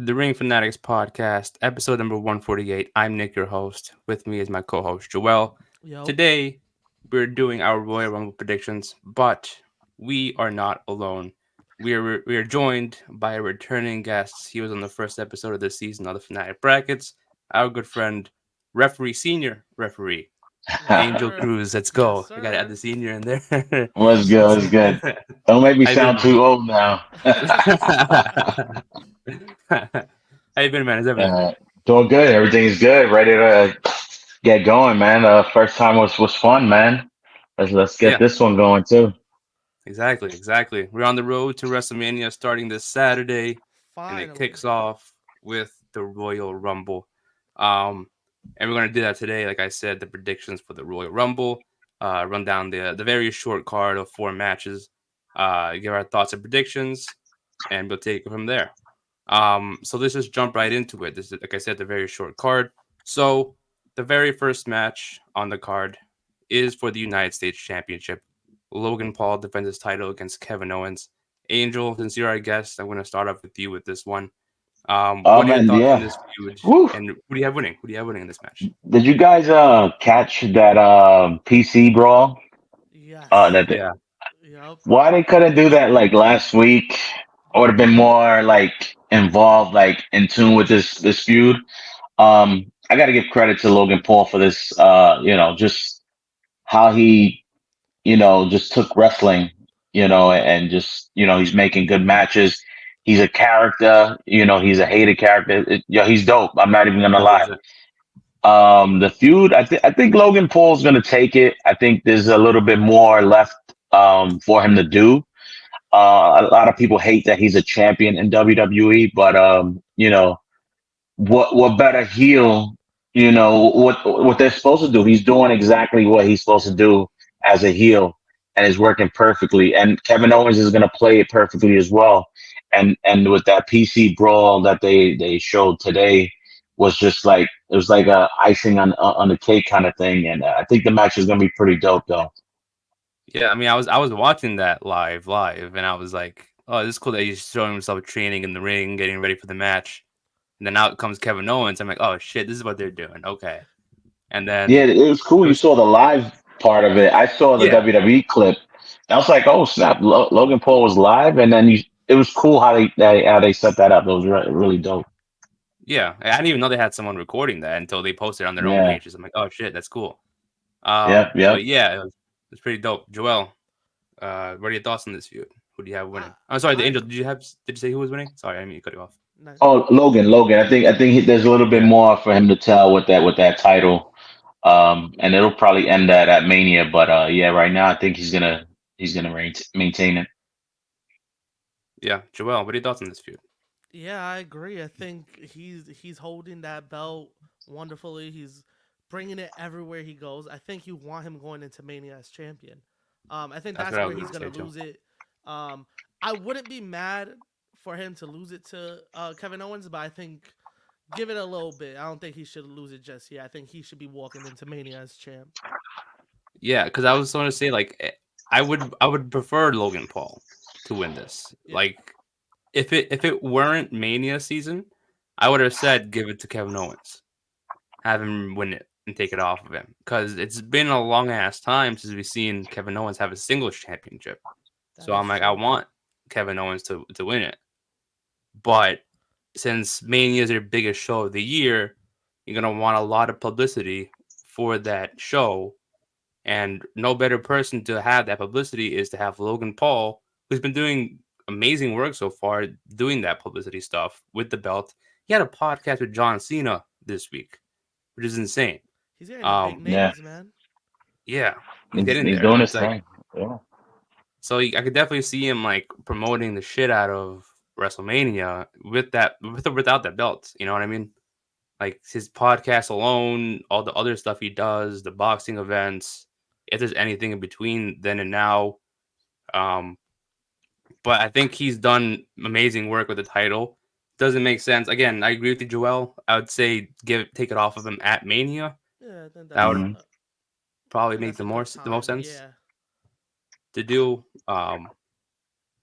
the Ring Fanatics podcast, episode number 148. I'm Nick, your host. With me is my co host, Joel. Yo. Today, we're doing our Royal Rumble predictions, but we are not alone. We are joined by a returning guest. He was on the first episode of this season of the Fanatic Brackets. Our good friend, Senior Referee Yes, Angel sir. Cruz. Let's Yes, go. I gotta add sir. the senior in there. What's good? What's What's good? How Don't make me you been, sound man? too old now. How you been, man? How's everything? Doing good. Everything's good. Ready to get going, man. First time was fun, man. Let's get Yeah, this one going too. exactly. We're on the road to WrestleMania starting this Saturday, and it Finally. kicks off with the Royal Rumble. Um, and we're gonna do that today. Like I said, the predictions for the Royal Rumble. Run down the very short card of 4 matches. Give our thoughts and predictions, and we'll take it from there. So let's just jump right into it. This is, like I said, the very short card. So the very first match on the card is for the United States Championship. Logan Paul defends his title against Kevin Owens. Angel, since you're our guest, I'm going to start off with you with this one. Oh What are your man, thoughts on yeah. this feud? Woo. And who do you have winning? Who do you have winning in this match? Did you guys catch that PC brawl? Yes. That Yeah, Yup. why they couldn't do that like last week? I would have been more like involved, like in tune with this feud. I got to give credit to Logan Paul for this. Just how he, just took wrestling, and just, he's making good matches. He's a character, he's a hated character. He's dope. I'm not even gonna lie. 100%. The feud, I think Logan Paul's gonna take it. I think there's a little bit more left for him to do. A lot of people hate that he's a champion in WWE, but what better heel, what they're supposed to do. He's doing exactly what he's supposed to Yeah. do as a heel, and is working perfectly. And Kevin Owens is going to play it perfectly as well. And with that PC brawl that they showed today was just like, it was like a icing on the cake kind of thing. And I think the match is going to be pretty dope though. Yeah, I mean, I was watching that live, and I was like, oh, this is cool that he's showing himself training in the ring, getting ready for the match. And then out comes Kevin Owens. I'm like, oh shit, this is what they're doing. Okay. And Yeah, then it was cool. it You was saw the live part of it. I saw the yeah, WWE clip. I was like, "Oh snap!" Logan Paul was live, and then it was cool how they set that up. It was really dope. yeah. I didn't even know they had someone recording that until they posted it on their own Yeah. pages. I'm like, oh shit, that's cool. Yep. But Yep. yeah, it was pretty dope. Joel, what are your thoughts on this feud? Who do you have I winning? I'm sorry, the I Angel. Did you say who was winning? Sorry, I didn't mean to cut you off. no, Oh, Logan. I think there's a little bit Yeah, more for him to tell with that title. And it'll probably end at Mania. But yeah, right now I think he's gonna maintain it. yeah. Joel, what are your thoughts on this feud? yeah, I agree. I think he's holding that belt wonderfully. He's bringing it everywhere he goes. I think you want him going into Mania as champion. I think That's what that's I where was he's gonna gonna say too. lose it. Um, I wouldn't be mad for him to lose it to Kevin Owens, but I think give it a little bit. I don't think he should lose it just yet. I think he should be walking into Mania as champ. Yeah, because I was going to say like I would prefer Logan Paul to win this. Yeah, Like if it weren't Mania season, I would have said give it to Kevin Owens, have him win it and take it off of him. Because it's been a long ass time since we've seen Kevin Owens have a singles championship. that So I'm is like, I true. want Kevin Owens to win it. But since Mania is their biggest show of the year, you're gonna want a lot of publicity for that show, and no better person to have that publicity is to have Logan Paul, who's been doing amazing work so far, doing that publicity stuff with the belt. He had a podcast with John Cena this week, which is insane. He's getting the big Um, Yeah, names, man. yeah, he's he's, getting he's there. doing It's his like thing. Yeah. I could definitely see him like promoting the shit out of WrestleMania with that with or without that belt. You know what I mean? Like his podcast alone, all the other stuff he does, the boxing events. If there's anything in between then and now, um, but I think he's done amazing work with the title. Doesn't make sense. Again, I agree with you, Joel. I would say take it off of him at Mania. Yeah, I think That would Hmm. probably make that's a good the most time. sense Yeah, to do.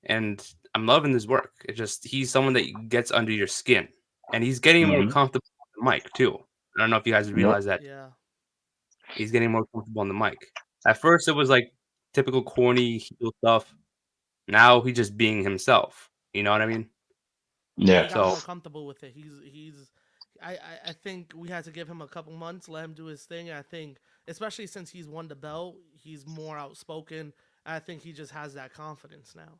And I'm loving his work. It's just he's someone that gets under your skin. and he's getting more Hmm. comfortable on the mic too. I don't know if you guys Yep. realize that Yeah. he's getting more comfortable on the mic. At first, it was like typical corny heel stuff. Now he's just being himself. You know what I mean? Yeah, Yeah. he got So more comfortable with it. He's I think we had to give him a couple months, let him do his thing. I think especially since he's won the belt, he's more outspoken. I think he just has that confidence now.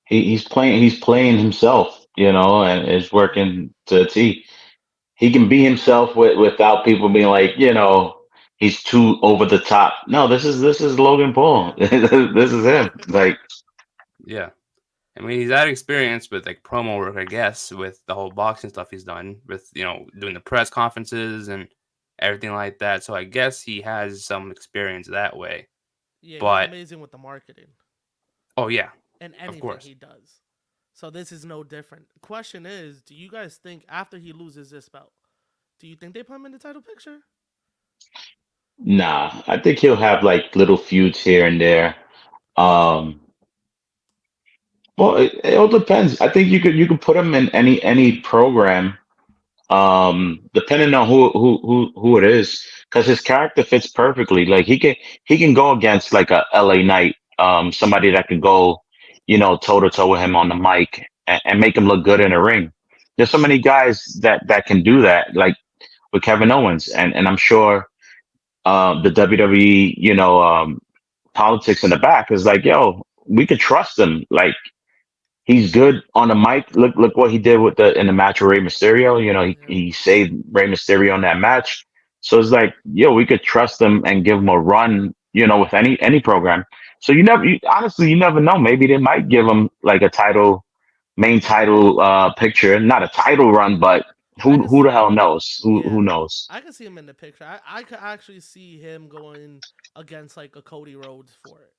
He's playing himself, and it's Yeah. working to a T. He can be himself without people being like, he's too over the top. No, this is Logan Paul. Yeah. This is him. Like, yeah, I mean he's had experience with like promo work, I guess, with the whole boxing stuff he's done with doing the press conferences and everything like that. So I guess he has some experience that way. Yeah, he's But amazing with the marketing oh yeah, and of anything course. he does. So this is no different. Question is, do you guys think after he loses this belt, do you think they put him in the title picture? nah, I think he'll have like little feuds here and there. Um, well, it all depends. I think you could put him in any program, depending on who it is, because his character fits perfectly. Like he can go against like a LA Knight, somebody that can go, toe to toe with him on the mic and make him look good in the ring. There's so many guys that can do that, like with Kevin Owens, and I'm sure the WWE, politics in the back is like, yo, we could trust him. Like he's good on the mic. Look what he did with the in the match with Rey Mysterio. He, Yeah. he saved Rey Mysterio in that match. So it's like, yo, we could trust him and give him a run, with any program. So honestly, you never know. Maybe they might give him like a main title picture, not a title run, but I who guess. the hell knows? Who Yeah, knows? I could see him in the picture. I could actually see him going against like a Cody Rhodes for it.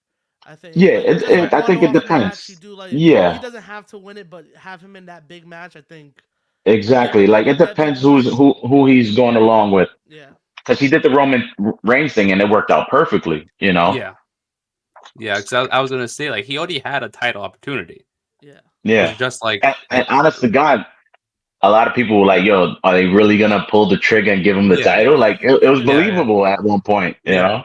I think Yeah, like just a I think it one-off match. You depends. do like he Yeah, doesn't have to win it, but have him in that big match. I think exactly. Like it that'd be depends good. who he's going along with. Yeah, Because he did the Roman Reigns thing and it worked out perfectly, you know? Yeah, yeah. Because I was gonna say like he already had a title opportunity. yeah, It was Yeah. just like And honest to God, a lot of people were like, yo, are they really going to pull the trigger and give him the yeah, title? Like, it was yeah, yeah, believable at one point, you yeah. know?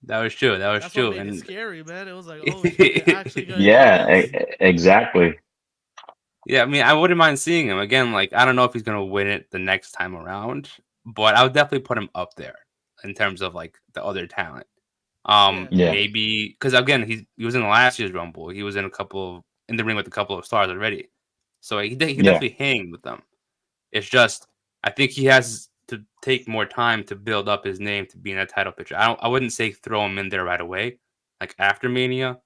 That was true. That was that's what true. made it And scary, man. It was like, oh shit, they're actually gonna do Yeah, this. exactly. yeah, I mean, I wouldn't mind seeing him again. Like, I don't know if he's gonna win it the next time around, but I would definitely put him up there in terms of like the other talent. Yeah, Yeah. Maybe because again, he was in last year's Rumble. He was in in the ring with a couple of stars already, so he could Yeah. definitely hang with them. It's just I think he has to take more time to build up his name to be in that title picture. I wouldn't say throw him in there right away, like after Mania.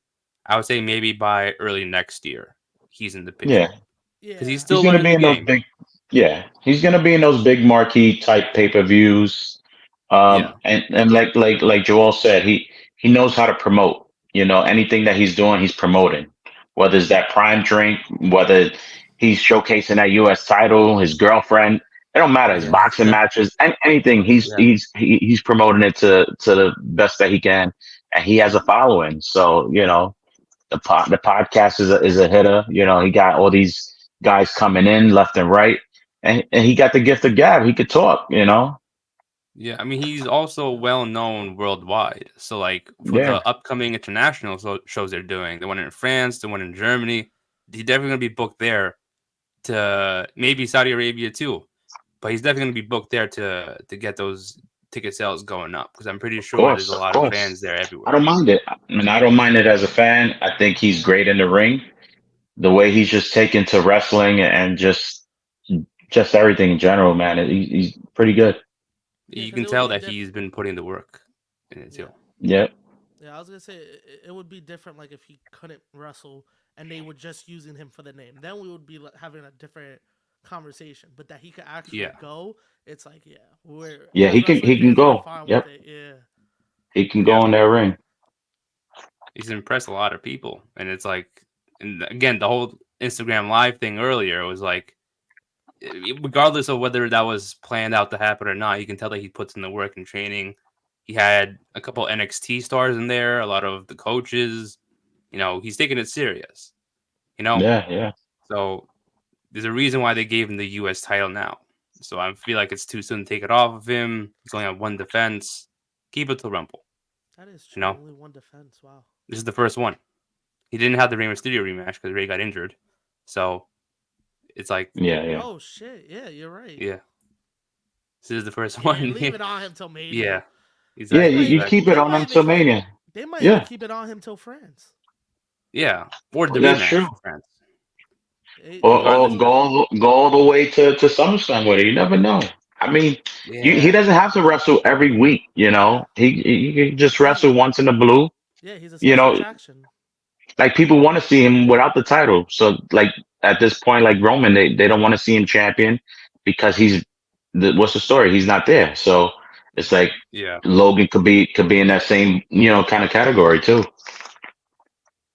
I would say maybe by early next year he's in the picture Yeah. because he's yeah, He's still going to learning be the in those game. big, yeah, he's going to be in those big marquee type pay-per-views. Yeah, And like Joel said, he knows how to promote. Anything that he's doing, he's promoting. Whether it's that prime drink, whether he's showcasing that U.S. title, his girlfriend, it don't matter. His yeah, boxing matches, anything. yeah, He's promoting it to the best that he can, and he has a following. So the podcast is a hitter. He got all these guys coming in left and right, and he got the gift of gab. He could talk. yeah. I mean, he's also yeah, well known worldwide. So like for Yeah. the upcoming international shows they're doing, the one in France, the one in Germany, he's definitely gonna be booked there to maybe Saudi Arabia too. But he's definitely going to be booked there to get those ticket sales going up because I'm pretty sure there's a Of lot of course. fans there I everywhere. don't mind it. I mean, I don't mind it as a fan. I think he's great in the ring. The way he's just taken to wrestling and just everything in general, man. He's pretty good. yeah. You Because can it would tell be that different. he's been putting the work in it Yeah. too. Yep. Yeah, I was gonna say it would be different, like if he couldn't wrestle and they were just using him for the name. Then we would be like, having a different conversation. But that he could actually Yeah, go, it's like, yeah, we're Yeah, as he can wrestling he can fans, we're go. fine with Yep. it. Yeah, He can yeah. go in that ring. He's impressed a lot of people, and it's like, and again, the whole Instagram live thing earlier was like, regardless of whether that was planned out to happen or not, you can tell that he puts in the work and training. He had a couple NXT stars in there, a lot of the coaches. He's taking it serious. You know, Yeah, yeah. so there's a reason why they gave him the U.S. title now. So I feel like it's too soon to take it off of him. He's only on one defense. Keep it till Rumble. That is You true. know, Only one defense. Wow. this is the first one. He didn't have the Rey Mysterio rematch because Rey got injured. So it's like, Yeah, yeah, Oh shit. Yeah, you're right. yeah, this is the first Yeah, one. leave it on him till Mania. Yeah, yeah. They You, exactly, might you even. keep exactly. it They on might until even. Mania. They might even Yeah, keep it on him till France. Yeah, or the that's rematch true. for France. They might Or as well. go all the way to SummerSlam with it. You never know. I mean, he Yeah, doesn't have to wrestle every week. You Yeah. know, he can just He. wrestle once in the blue. Yeah, he's a You special know, attraction. like people want to see him without the title. So like at this point, like Roman, they don't want to see him champion because he's what's the story? He's not there. So it's like yeah, Logan could be in that same kind of category too.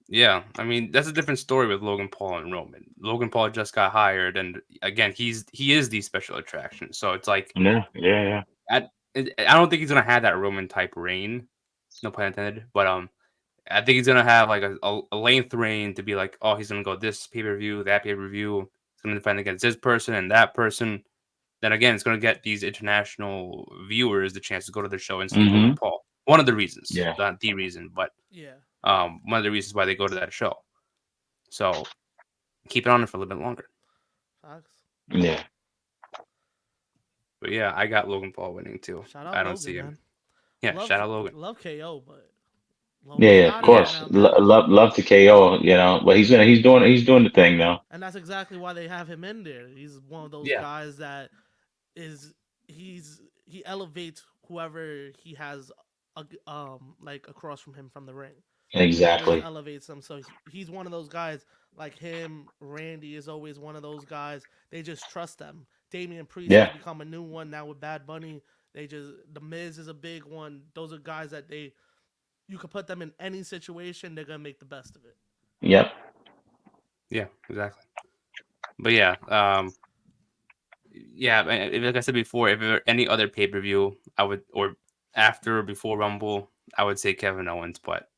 yeah. I mean, that's a different story with Logan Paul and Roman. Logan Paul just got hired, and again, he is the special attraction. So it's like, Yeah, yeah, yeah. I don't think he's gonna have that Roman type reign. No pun intended. But I think he's gonna have like a length reign to be like, oh, he's gonna go this pay per view, that pay per view. He's gonna defend against this person and that person. Then again, it's gonna get these international viewers the chance to go to the show and see Logan Hmm. Paul. One of the reasons, Yeah, not the reason, but Yeah. one of the reasons why they go to that show. So keep it on it for a little bit longer. Facts. yeah, But yeah, I got Logan Paul winning too. Shout out I don't see Logan, him. man. Yeah, Love shout out Logan. love KO, but yeah, Logan's yeah. Of got it right Yeah, course, now, man. love to KO. You know, but he's doing the thing though. And that's exactly why they have him in there. He's one of those yeah, guys that is he elevates whoever he has like across from him from the ring. He always Exactly. elevates them. So he's one of those guys like him. Randy is always one of those guys. They just trust them. Damian Priest has Yeah. become a new one now with Bad Bunny. The Miz is a big one. Those are guys that you could put them in any situation, they're gonna make the best of it. Yep. yeah, exactly. But yeah, yeah, like I said before, if there were any other pay per view, I would, or after or before Rumble, I would say Kevin Owens. But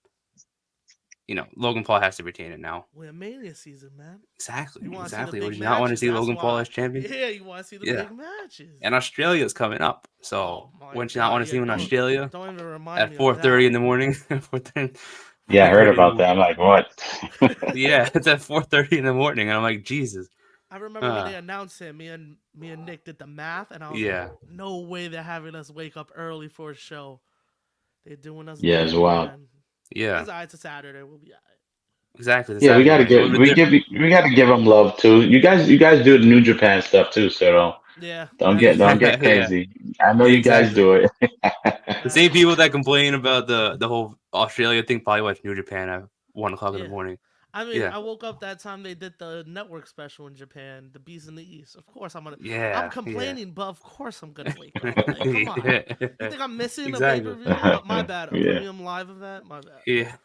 Logan Paul has to retain it now. We're Mania season, man. Exactly, You want to see the exactly. Would big you not want to matches? see That's Logan Paul why. as champion? Yeah, you want to see the Yeah, big matches. and Australia's coming up, Oh so my wouldn't you not god, want to yeah, see him in don't Australia don't even remind at me of 4:30 that. in the morning? 4:30, Yeah, I heard 4:30 in the about that. morning. I'm like, what? Yeah, it's at 4:30 in the morning, and I'm like, Jesus. I remember when Uh, they announced it, me and Nick did the math, and I was like, yeah, no way they're having us wake up early for a show. They're doing us Yeah, it's dirty, wild. man. yeah, It's alright. It's a Saturday. We'll be alright. exactly. The Yeah, we Saturday gotta night, a give little bit we give different. we gotta give them love too. You guys do the New Japan stuff too, so Yeah, don't that get is don't true. get Yeah, crazy. I know you guys exactly. do it. The That same is people that true. complain about the whole Australia thing probably watch New Japan at 1 o'clock in the Yeah. morning. I mean, Yeah, I woke up that time they did the network special in Japan, the Beast in the East. Of course, I'm yeah, yeah, complaining, but of course I'm gonna wake up. Like, come on. You yeah. think I'm missing a pay per Exactly. view? My bad. A Yeah, premium live event. My bad. Yeah,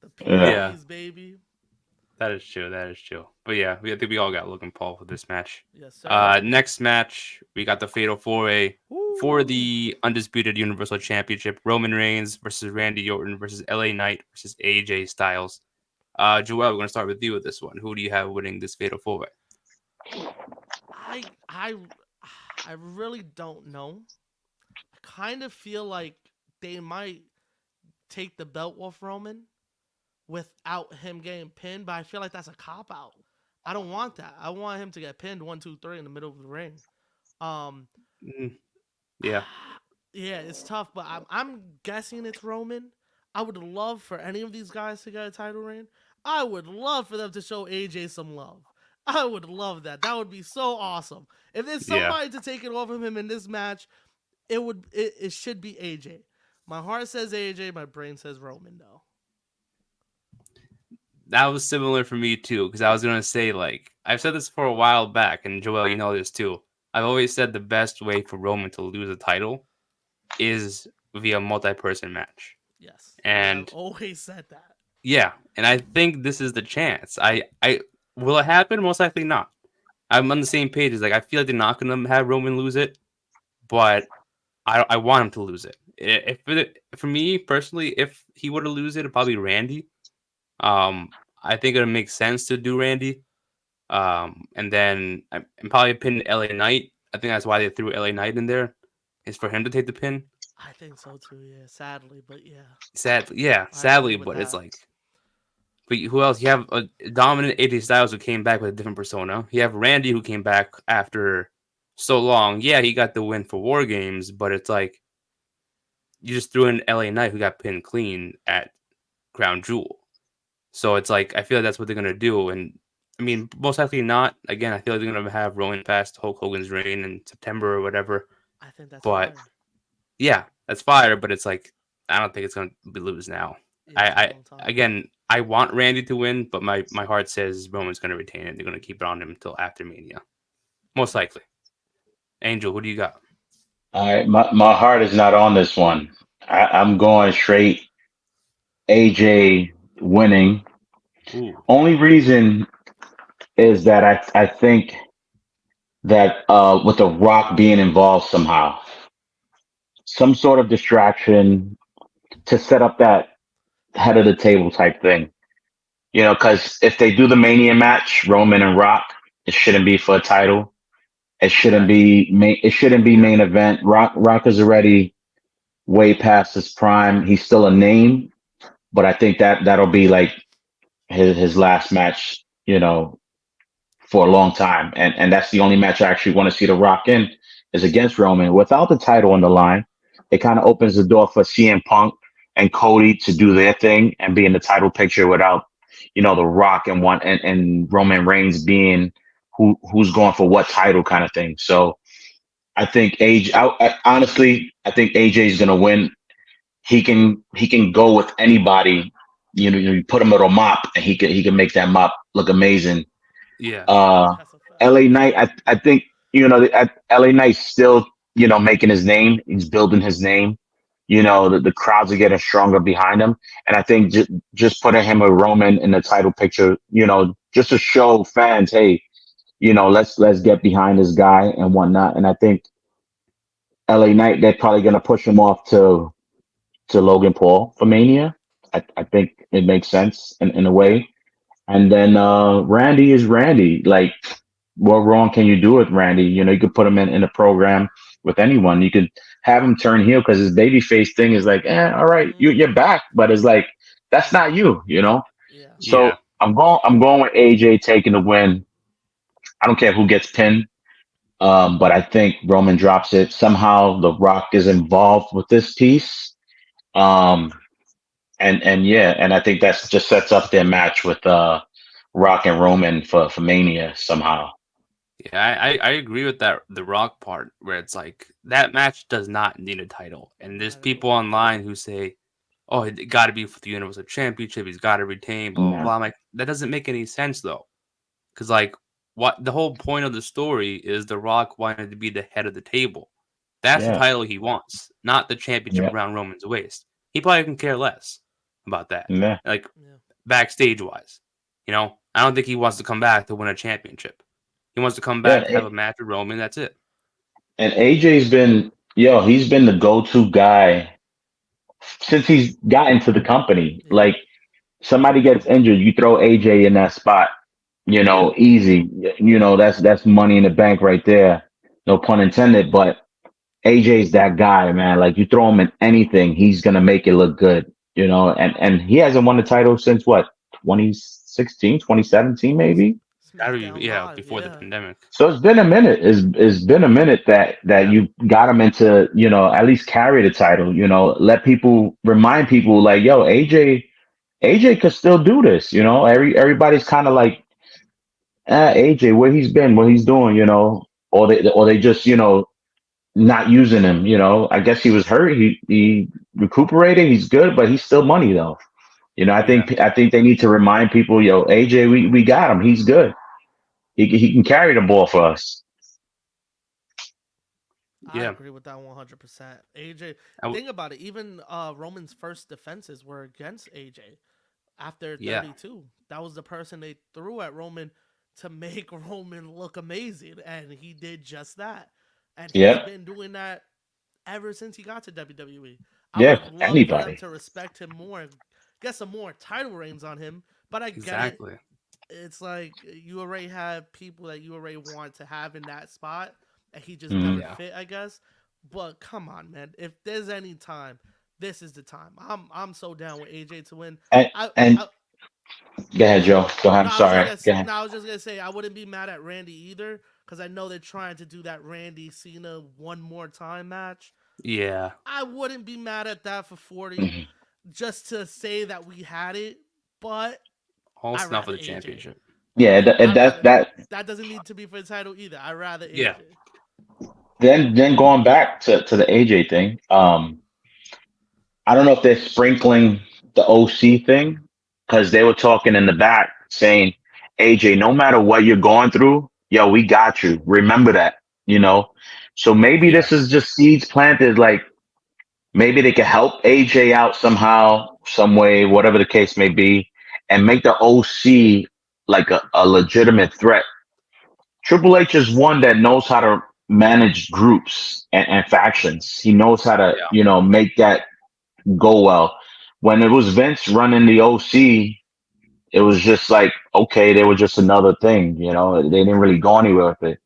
The yeah, yeah. PLEs, baby. That is true. That is true. But yeah, I think we all got Logan Paul for this match. Yes, sir. Next match, we got the Fatal 4-Way for Woo. the undisputed Universal Championship. Roman Reigns versus Randy Orton versus LA Knight versus AJ Styles. Joel, we're gonna start with you with this one. Who do you have winning this Fatal 4-Way? I I I really don't know. I kind of feel like they might take the belt off Roman without him getting pinned, but I feel like that's a cop out. I don't want that. I want him to get pinned 1, 2, 3 in the middle of the ring. Um, Mm, yeah, yeah, it's tough, but I'm guessing it's Roman. I would love for any of these guys to get a title reign. I would love for them to show AJ some love. I would love that. That would be so awesome. If there's yeah. somebody to take it off of him in this match, it should be AJ. My heart says AJ, my brain says Roman though. That was similar for me too, because I was gonna say, like, I've said this for a while back, and Joel, you know this too. I've always said the best way for Roman to lose a title is via multi-person match. Yes, you have And always said that. yeah, and I think this is the chance. I will it happen? Most likely not. I'm on the same page. It's like I feel like they're not gonna have Roman lose it, but I want him to lose it. For me personally, if he were to lose it, it'd probably be Randy. I think it would make sense to do Randy. And then and probably pin LA Knight I think that's why they threw LA Knight in there, is for him to take the pin. I think so too. Yeah, sadly, but yeah, Sadly, yeah, I agree sadly, with but it's that. like, but who else? You have a dominant AJ Styles who came back with a different persona. You have Randy who came back after so long. Yeah, he got the win for War Games, but it's like you just threw in LA Knight who got pinned clean at Crown Jewel. So it's like I feel like that's what they're gonna do, and I mean most likely not. Again, I feel like they're gonna have Roman past Hulk Hogan's reign in September or whatever. I think that's But fire. yeah, that's fire. But it's like I don't think it's gonna be lose now. Yeah, I, it's a I long time. again I want Randy to win, but my heart says Roman's gonna retain it. They're gonna keep it on him until after Mania, most likely. Angel, who do you got? My heart is not on this one. I'm going straight AJ winning. Ooh, Only reason is that I think that with The Rock being involved somehow, some sort of distraction to set up that head of the table type thing. You know, because if they do the Mania match, Roman and Rock, it shouldn't be for a title. It shouldn't exactly. be main. It shouldn't be Yeah, main event. Rock is already way past his prime. He's still a name, but I think that that'll be like his last match. You know, for a long time, and that's the only match I actually want to see The Rock in is against Roman without the title on the line. It kind of opens the door for CM Punk and Cody to do their thing and be in the title picture without, The Rock and and Roman Reigns being who's going for what title kind of thing. So I think honestly, I think AJ is gonna win. He can go with anybody. You put him at a mop and he can make that mop look amazing. yeah, uh That's a fact. LA Knight, I think, LA Knight's still, making his name. He's building his name. The crowds are getting stronger behind him. And I think just putting him with Roman in the title picture, just to show fans, hey, let's get behind this guy and whatnot. And I think LA Knight, they're probably gonna push him off to Logan Paul for Mania. I think it makes sense in a yeah, way. And then Randy is Randy. Like, what wrong can you do with Randy? You could put him in a program with anyone. You could have him turn heel because his babyface thing is like, all right, you're Hmm. back, but it's like that's not you. Yeah, So yeah, I'm going with AJ taking the win. I don't care who gets pinned, but I think Roman drops it. Somehow The Rock is involved with this piece. Um, and yeah, and I think that's just sets up their match with Rock and Roman for Mania somehow. yeah. I agree with that. The Rock part where it's like that match does not need a title, and there's not at people all. online who say, "Oh, it got to be for the Universal Championship. He's got to retain." Blah blah Yeah, blah. I'm like, that doesn't make any sense though, because like what the whole point of the story is The Rock wanted to be the head of the table. That's the yeah, title he wants, not the championship yeah, around Roman's waist. He probably can care less about that. yeah, Like Yeah, backstage wise, I don't think he wants to come back to win a championship. He wants to come yeah. back to have a match with Roman. That's it. And AJ's been, he's been the go-to guy since he's gotten to the company. yeah. Like, somebody gets injured, you throw AJ in that spot, Yeah, easy. That's money in the bank right there. No pun intended, but AJ's that guy, man. Like, you throw him in anything, he's gonna make it look good. And he hasn't won the title since what, 2016, 2017, maybe. gotta be. SmackDown Yeah, Live. before the Yeah. pandemic. So it's been a minute. It's been a minute that Yeah, you got him into, at least carry the title. Let people remind people like, yo, AJ could still do this. Everybody's kind of like, AJ, where he's been, what he's doing. Or they just, not using him. I guess he was hurt. He recuperated. He's good, but he's still money though. I yeah, think I think they need to remind people, yo, AJ, we got him. He's good. He can carry the ball for us. I yeah. agree with that 100%. AJ, I w- think about it. Even Roman's first defenses were against AJ after yeah, 32. That was the person they threw at Roman to make Roman look amazing, and he did just that. And he's Yeah, been doing that ever since he got to WWE. I would yeah. have loved for them Anybody. to respect him more, get some more title reigns on him. But I get it. exactly. It's like you already have people that you already want to have in that spot, and he just Mhm. never Yeah. fit, I guess. But come on, man. If there's any time, this is the time. I'm so down with AJ to win. And I and I go ahead, go ahead. Joe. Go ahead. No, I'm I was just sorry. gonna. Go ahead. No, I was just gonna say I wouldn't be mad at Randy either because I know they're trying to do that Randy Cena one more time match. Yeah. I wouldn't be mad at that for 40 Mhm. just to say that we had it, but I Almost enough for rather the AJ. championship. Yeah, Yeah, I rather that that doesn't need to be for the title either. I rather Yeah. AJ. then going back to the AJ thing. I don't know if they're sprinkling the OC thing because they were talking in the back saying, AJ, no matter what you're going through, yo, we got you. Remember that, you know? So maybe Yeah. this is just seeds planted. Like maybe they can help AJ out somehow, some way, whatever the case may be, and make the OC like a legitimate threat. Triple H is one that knows how to manage groups and Yeah, factions. He knows how to, Yeah. make that go well. When it was Vince running the OC, it was just like, okay, they were just another thing, they didn't really go exactly. anywhere with it.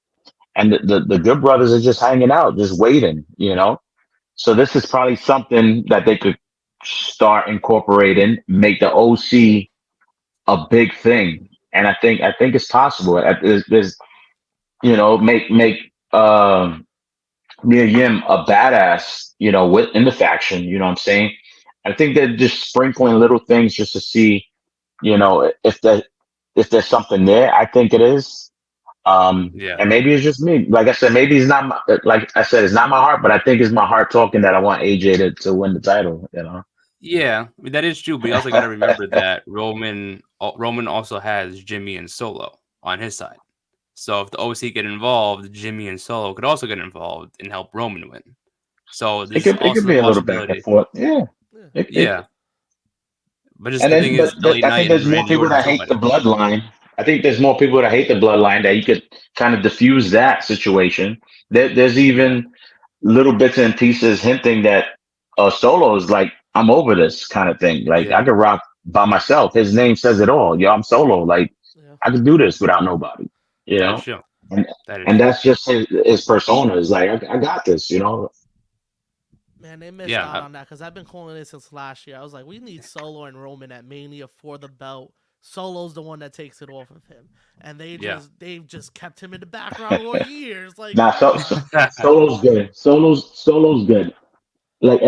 And the Good Brothers are just hanging out, just waiting. So this is probably something that they could start incorporating, make the OC a big thing. And I think it's possible. There's make Mia Yim a badass, in the faction, you know what I'm saying? I think they're just sprinkling little things just to see, if there's something there. I think it is. Yeah. And maybe it's just me. Like I said, maybe it's not like I said, it's not my heart, but I think it's my heart talking that I want AJ to win the title. Yeah. I mean, that is true, but you also got to remember that Roman also has Jimmy and Solo on his side. So if the OC get involved, Jimmy and Solo could also get involved and help Roman win. So it there's could also the be a little back and possibility. forth. Yeah. Yeah, It Yeah. But just And the thing then, is, LA I Knight think and there's more Randy people Orton that still hate the fighting. bloodline. I think there's more people that hate the bloodline that you could kind of diffuse that situation. There's yeah, even little bits and pieces hinting that Solo is like, I'm over this kind of thing. Like I Yeah. could rock by myself. His name says it all. Yo, I'm Solo. Like yeah. I could do this without nobody. You That is know, true. and That is and true. that's just his persona. Is like I got this. Man, they missed Yeah. out on that because I've been calling it since last year. I was like, we need Solo and Roman at Mania for the belt. Solo's the one that takes it off of him, and Yeah. they've just kept him in the background for years. Like, Nah, come on. Solo's good. Solo's good. Like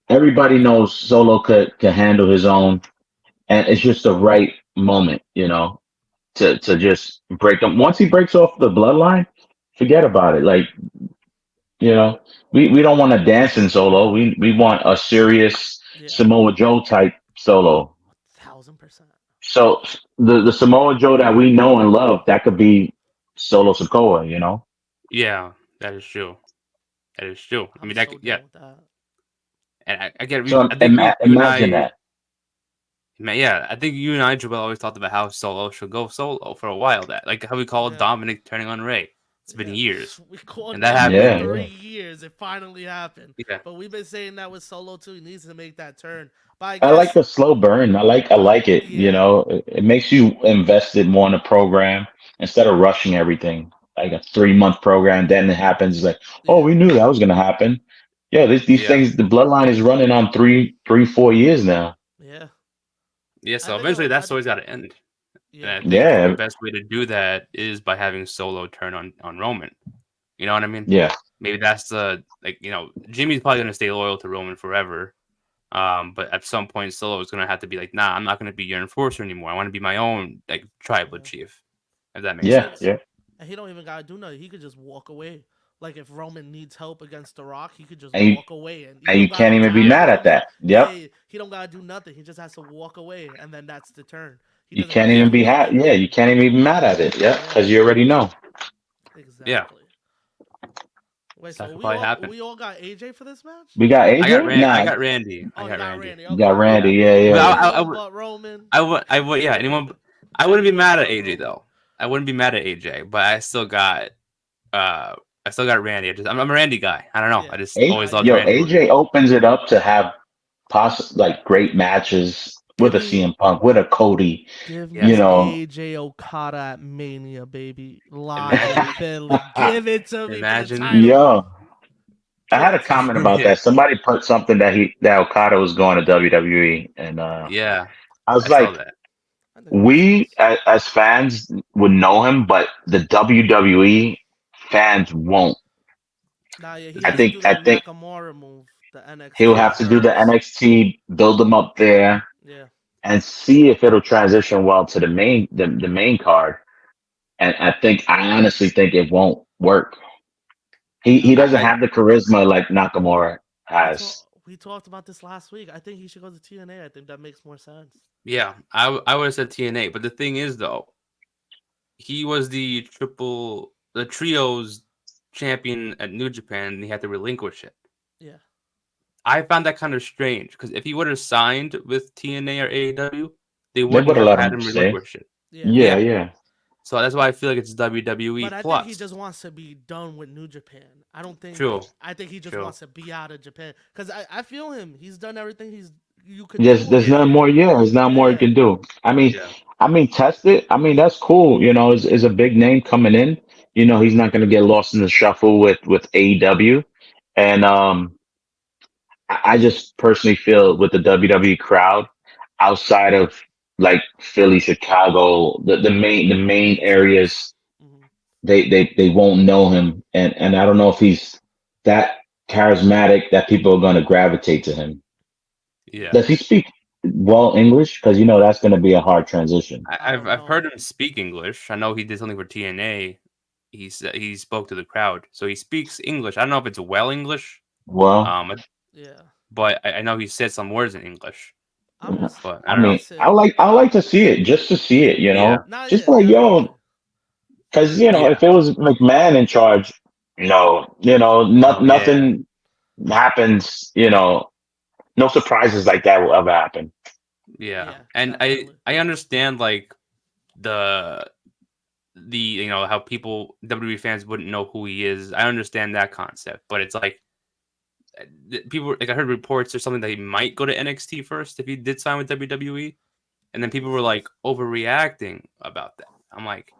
everybody knows Solo could handle his own, and it's just the right moment, to just break him. Once he breaks off the bloodline, forget about it. Like, you know, we don't want a dancing Solo. We want a serious Yeah, Samoa Joe type Solo. 1000%. So the Samoa Joe that we know and love, that could be Solo Sikoa. Yeah. That is true. That is true. I I'm mean, so yeah. down with that. And I get. So I think you and imagine I. that. Man, yeah, I think you and I, Joel, always talked about how Solo should go solo for a while. That like how we called Yeah, Dominic turning on Ray. It's been yeah. years, We called and that that for happened. Yeah, three yeah. years. It finally happened. Yeah, But we've been saying that with Solo too. He needs to make that turn. But I I like guess, the slow burn. I like it. yeah, It makes you invested more in the program instead of rushing everything. Like a 3 month program, then it happens. Like, oh, yeah, we knew that was gonna happen. Yeah, these yeah, things. The bloodline is running on 4 years now. yeah. yeah. I So think eventually, that I story's got to end, and yeah, I think the Yeah, best way to do that is by having Solo turn on Roman. You know what I mean? yeah. Maybe that's the Jimmy's probably gonna stay loyal to Roman forever. But at some point, Solo is gonna have to be like, nah, I'm not gonna be your enforcer anymore. I want to be my own like tribal yeah. chief. If that makes And Yeah, he sense. yeah. and he don't even gotta do nothing. He could just walk away. Like if Roman needs help against The Rock, he could just And you walk away, and he and don't you gotta can't even be tag mad at Roman. that. Yep. Yeah, he don't gotta do nothing. He just has to walk away, and then that's the turn. He You doesn't can't have to even Yeah, do be nothing. Yeah, you can't even be mad at it. Yep, Yeah, because you already know. yeah. exactly. Wait, So that so could probably happen. we all got AJ for this match? We got I got AJ. Ran. I Nah, got Randy. I Oh, you got got Randy. Randy. you got Okay. Randy. Yeah, Yeah, but yeah, yeah. Anyone but Roman. I would. Yeah, anyone. I wouldn't be Anyone mad at but AJ Roman. though. I wouldn't be mad at AJ, but uh I still got Randy. I'm a Randy guy. I don't know. I Yeah. just A always Nah, loved yeah. Yo, Randy Orton. AJ opens it up to have like great matches. Give with a me CM Punk, with a Cody, Give you Yes. me know. AJ Okada at Mania, baby. Live in Imagine. Philly. Give it to me for the Imagine. title. Yo, I Give had it a to me. comment about Yeah. that. Somebody put something that Okada was going to WWE, and Yeah. I was I saw like, that. I think it makes we sense. as fans would know him, but the WWE fans won't. Nah, yeah, he The I has to thing. think do I that think Nakamura move, the he'll NXT have True. to do the first. NXT, build him up there, Yeah. and see if it'll transition well to the main card. And I honestly think it won't work. He Nah, I, doesn't I have the charisma like Nakamura we has. talked we talked about this last week. I think he should go to TNA. I think that makes more sense. yeah. I would have said TNA, but the thing is though, he was the trios champion at New Japan, and he had to relinquish it. Yeah. I found that kind of strange because if he would have signed with TNA or AEW, they They wouldn't would have have let had him him stay. relinquish it. Yeah. Yeah, Yeah. yeah. So that's why I feel like it's WWE But I think he plus. just wants to be done with New Japan. I don't think. True. I think he just True. wants to be out of Japan because I feel him. He's done everything you could do There's over Yeah. not more. there. Yeah, there's not more you Yeah. can do. Yeah. I mean, test it. I mean, that's cool. You know, is a big name coming in. You know, he's not going to get lost in the shuffle with AEW. And I just personally feel with the WWE crowd outside of like Philly, Chicago, the The main main spots. areas, Hmm. they won't know him, and I don't know if he's that charismatic that people are going to gravitate to him. Yeah. Does he speak well English? Because you know that's going to be a hard transition. I don't I've heard know. him speak English. I know he did something for TNA. He spoke to the crowd, so he speaks English. I don't know if it's well English, Well, um, Yeah. but I know he said some words in English. I'm just. But I I don't know. mean, Listen. I like to see it just to see it, you Yeah. know, Nah. just Yeah. like yo, Definitely. because Yeah. if it was McMahon in charge, no, Oh yeah. nothing happens, no surprises like that will ever happen. Yeah. Yeah. And Definitely. I understand like the how people WWE fans wouldn't know who he is. I understand that concept, but it's like people like I heard reports or something that he might go to NXT first if he did sign with WWE, and then people were like overreacting about that. I'm like,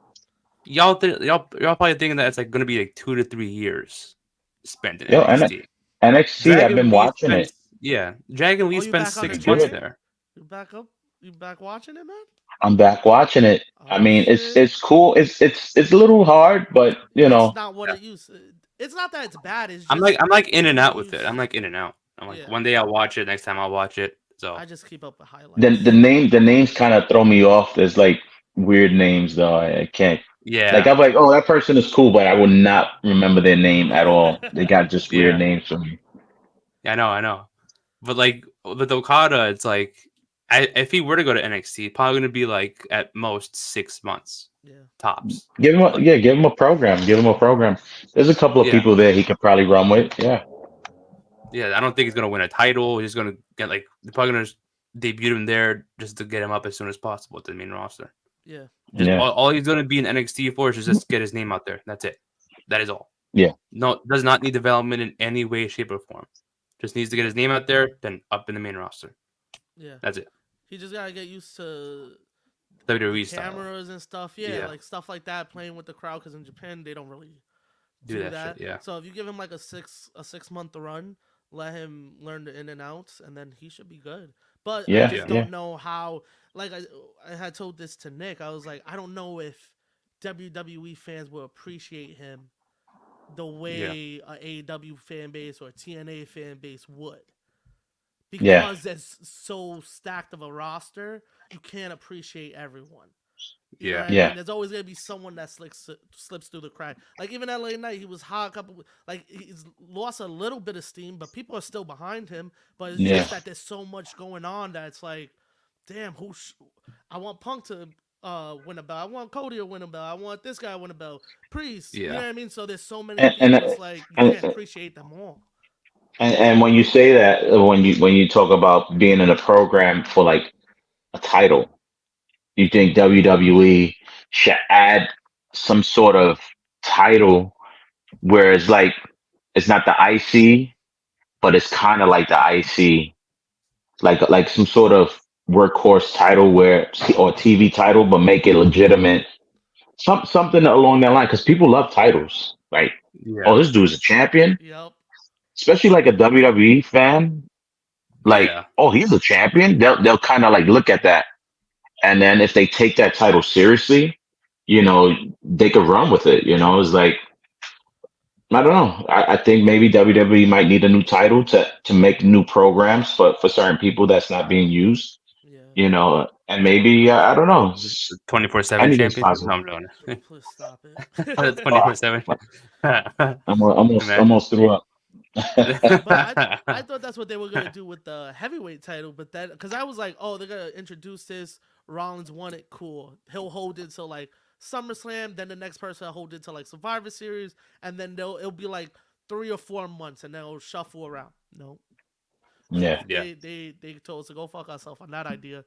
y'all probably thinking that it's like going to be like 2 to 3 years spent in Yo, and NXT. NXT, I've Dragon bee Lee watching spent it. yeah, Dragon Oh, Lee you spent back on the It's 6 months good. train? there. You back up? You back watching it, man? I'm back watching it. I Oh mean, shit! it's cool. It's a little hard, but It's not what Yeah. it used. It's not that it's bad. It's I'm just like in and what out it with it. used. I'm like in and out. I'm like Yeah, one day I'll watch it, next time I'll watch it. I So just keep up with the highlights. names kind of throw me off. There's like weird names though. I can't. Like yeah, I'm like, oh, that person is cool, but I would not remember their name at all. They got just weird yeah, names for me. I know. But like with Okada, it's like if he were to go to NXT, probably gonna be like at most 6 months Yeah, tops. Like Give him a program. Give him a program. There's a couple of yeah, people there he could probably run with. Yeah. yeah. I don't think he's gonna win a title. He's gonna get like they're probably gonna debut him there just to get him up as soon as possible to the main roster. yeah, Just Yeah. all he's gonna be in NXT for is just get his name out there. That's it. That is all. Yeah. No, does not need development in any way, shape, or form. Just needs to get yeah, his name out there, then up in the main roster. yeah. That's it. He just gotta get used to the WWE style. cameras and stuff. Yeah, Yeah, like stuff like that, playing with the crowd. Because in Japan they don't really do do that shit. that. Yeah, So if you give him like a 6 month run, let him learn the in and outs, and then he should be good. But I Yeah. just yeah, Yeah. don't know how. Like I had told this to Nick. I was like, I don't know if WWE fans will appreciate him the yeah, way a AEW fan base or a TNA fan base would. Yeah. Because it's so stacked of a roster, you can't appreciate everyone. You know yeah, what I Yeah. mean? There's always gonna be someone that slips through the crack. Like even LA Knight, he was hot a couple. Like he's lost a little bit of steam, but people are still behind him. But it's Yeah. just that there's so much going on that it's like, damn, I want Punk to win a belt. I want Cody to win a belt. I want this guy to win a belt. Priest, you know yeah, what I mean? So there's so many And and people. It's like you can't and appreciate them all. and when you say that, when you talk about being in a program for like a title, you think WWE should add some sort of title where it's like it's not the IC, but it's kind of like the IC, like some sort of workhorse title where or TV title, but make it legitimate. Something along that line because people love titles. Like, oh, Yeah. this dude's a champion, Yep. especially like a WWE fan. Like, Yeah. oh, he's a champion. They'll kind of like look at that, and then if they take that title seriously, they could run with it. It's like I don't know. I think maybe WWE might need a new title to make new programs for certain people that's not being used. Yeah. And maybe I don't know. 24/7 Anything's champion. No, possible. I'm doing it. Please stop it. 24/7. I'm almost Imagine. almost threw up. But I thought that's what they were gonna do with the heavyweight title, but then because I was like, oh, they're gonna introduce this. Rollins won it, cool. He'll hold it till like SummerSlam, then the next person will hold it till like Survivor Series, and then it'll be like 3 or 4 months, and then it'll shuffle around. No, Yeah, Yeah. they told us to go fuck ourselves on that idea,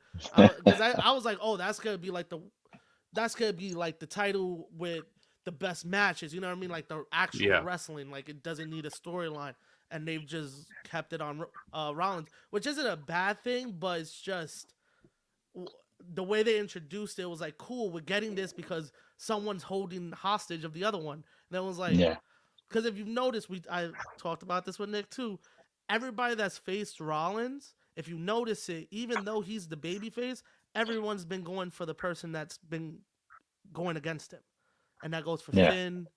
because I was like, oh, that's gonna be like the title with the best matches. You know what I mean? Like the actual Yeah. wrestling. Like it doesn't need a storyline, and they've just kept it on Rollins, which isn't a bad thing, but it's just the way they introduced it was like cool. We're getting this because someone's holding hostage of the other one. And it was like, yeah, because if you've noticed, I talked about this with Nick too. Everybody that's faced Rollins, if you notice it, even though he's the babyface, everyone's been going for the person that's been going against him, and that goes for yeah, Finn,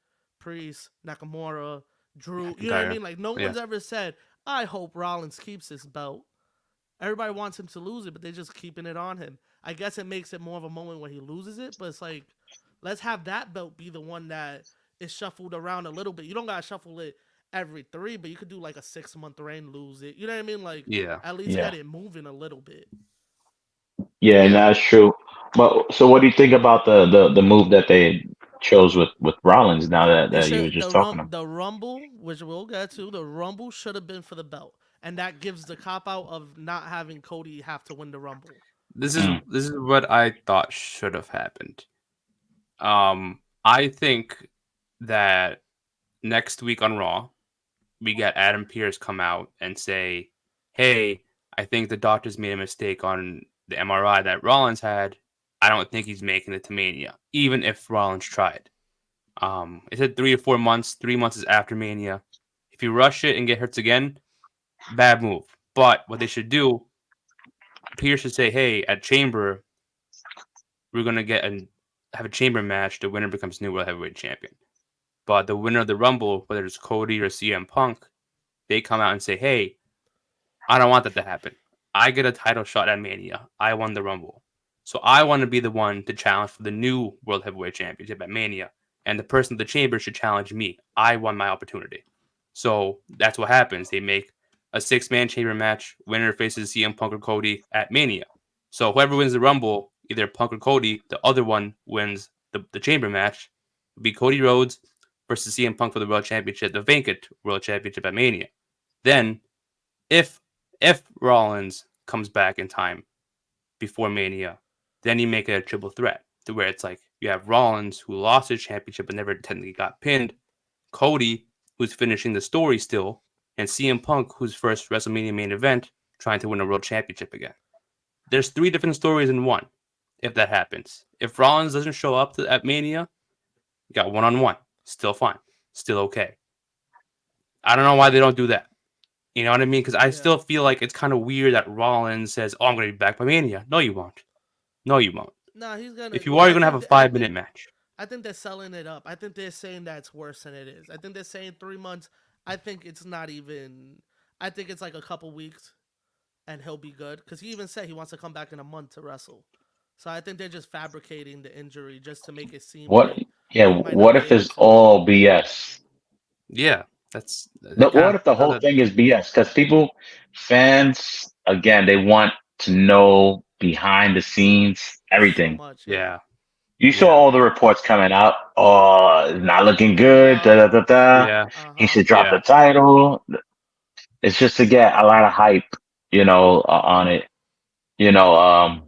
Priest, Nakamura, Drew. You know what I McIntyre. mean? Like no Yeah. one's ever said, "I hope Rollins keeps this belt." Everybody wants him to lose it, but they're just keeping it on him. I guess it makes it more of a moment when he loses it, but it's like, let's have that belt be the one that is shuffled around a little bit. You don't gotta shuffle it every three, but you could do like a 6 month reign, lose it. You know what I mean? Like Yeah. at least yeah, get it moving a little bit. yeah. And Yeah. that's true. But so, what do you think about the move that they chose with Rollins? Now They that you were should just talking about. the Rumble, which we'll get to, the Rumble should have been for the belt, and that gives the cop out of not having Cody have to win the Rumble. Mm, This is what I thought should have happened. I think that next week on Raw, we get Adam Pearce come out and say, "Hey, I think the doctors made a mistake on the MRI that Rollins had. I don't think he's making it to Mania, even if Rollins tried." It said 3 or 4 months. 3 months is after Mania. If you rush it and get hurt again, bad move. But what they should do, Pearce should say, "Hey, at Chamber, we're gonna have a Chamber match. The winner becomes new World Heavyweight Champion. But the winner of the Rumble, whether it's Cody or CM Punk, they come out and say, hey, I don't want that to happen. I get a title shot at Mania. I won the Rumble. So I want to be the one to challenge for the new World Heavyweight Championship at Mania. And the person in the chamber should challenge me. I won my opportunity. So that's what happens. They make a 6-man chamber match. Winner faces CM Punk or Cody at Mania. So whoever wins the Rumble, either Punk or Cody, the other one wins the chamber match. It'll be Cody Rhodes versus CM Punk for the World Championship, the vacant World Championship at Mania. Then, if Rollins comes back in time before Mania, then you make it a triple threat to where it's like you have Rollins who lost his championship but never technically got pinned, Cody who's finishing the story still, and CM Punk whose first WrestleMania main event trying to win a world championship again. There's 3 different stories in one. If that happens, if Rollins doesn't show up at Mania, you got 1-on-1, still fine, still okay. I don't know why they don't do that. You know what I mean? Because I Yeah. still feel like it's kind of weird that Rollins says, "Oh, I'm going to be back by Mania." No, you won't. No, you won't. Nah, he's gonna. If you are, you're I going to have think. a I 5 minute think. match. I think they're selling it up. I think they're saying that's worse than it is. I think they're saying 3 months. I think it's not even. I think it's like a couple weeks, and he'll be good. Because he even said he wants to come back in a month to wrestle. So I think they're just fabricating the injury just to make it seem what? like Yeah. he might not What be if able it's to. all BS? Yeah, that's they What kind if the of whole thing is BS? Because fans, again, they want to know behind the scenes So everything. much, yeah. yeah, You saw yeah, all the reports coming out. Oh, it's not looking good. Da Yup. da da da. yeah, Uh He huh. should drop yeah, the title. It's just to get a lot of hype, on it. You know,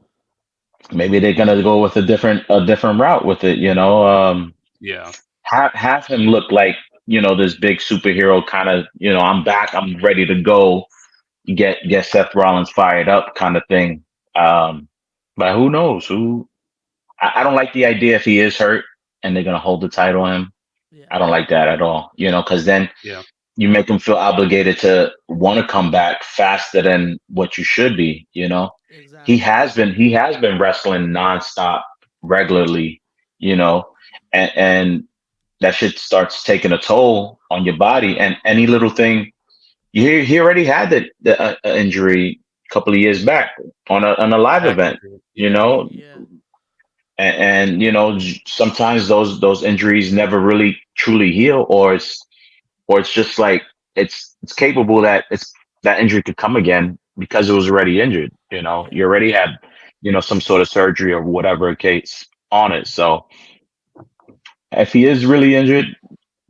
maybe they're gonna go with a different route with it. yeah, Have him look like this big superhero kind of. I'm back. I'm ready to go. Get Seth Rollins fired up kind of thing. Um, but who knows? I don't like the idea if he is hurt and they're gonna hold the title on him. Yeah, I don't like that at all. Because then Yeah. you make him feel obligated to want to come back faster than what you should be. exactly. He has been wrestling nonstop regularly. You know, and that shit starts taking a toll on your body. And any little thing, he already had the injury a couple of years back on a live Back event. injury. You Yeah. know, Yeah, and sometimes those injuries never really truly heal, or it's just like it's capable that that injury could come again because it was already injured. yeah. You already Yeah. had some sort of surgery or whatever case on it. So if he is really injured,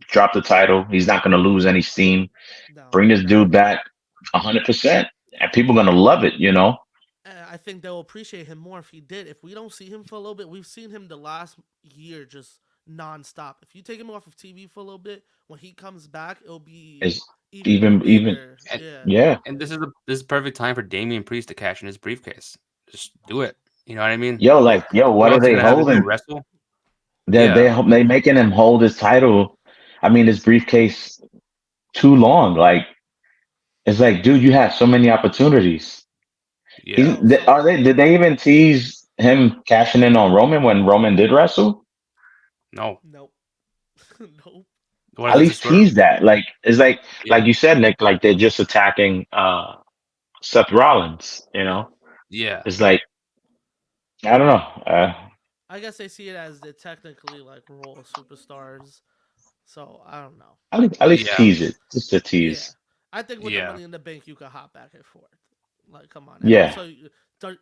drop the title. He's not going to lose any steam. No, Bring this dude never. back 100%, and people are going to love it. I think they'll appreciate him more if he did. If we don't see him for a little bit, we've seen him the last year just nonstop. If you take him off of TV for a little bit, when he comes back, it'll be It's even even bigger. And, Yeah, yeah. and this is perfect time for Damian Priest to cash in his briefcase. Just do it. You know what I mean? Yo, Like, like, yo, who what are else is they gonna have this dude holding? wrestle? They Yeah. they they making him hold his title. I mean, his briefcase too long. Like, it's like, dude, you have so many opportunities. Yeah. Are they? Did they even tease him cashing in on Roman when Roman did wrestle? No. nope, nope. What if At that's a least swerve? tease that. Like, it's like Yeah. you said, Nick. Like they're just attacking Seth Rollins. Yeah, Yeah. It's like I don't know. I guess they see it as they're technically like Raw superstars. So I don't know. at least Yeah. tease it, just a Yeah, tease. I think with the Yeah. Money in the Bank, you could hop back and forth. Like, come on, and Yeah, also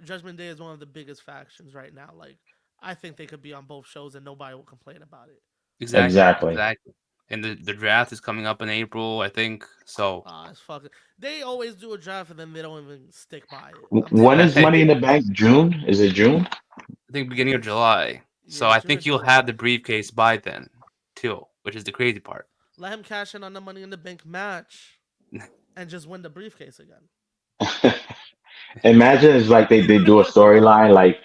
Judgment Day is one of the biggest factions right now. Like, I think they could be on both shows and nobody will complain about it. Exactly. exactly. Exactly. And the draft is coming up in April, I think. So It's fucking. They always do a draft and then they don't even stick by it. I'm When telling is you. Money in I the Bank? June? Is it June? think beginning of July. So Yeah, I June or think you'll have July. the briefcase by then, too, which is the crazy part. Let him cash in on the Money in the Bank match and just win the briefcase again. Imagine it's like they do a storyline like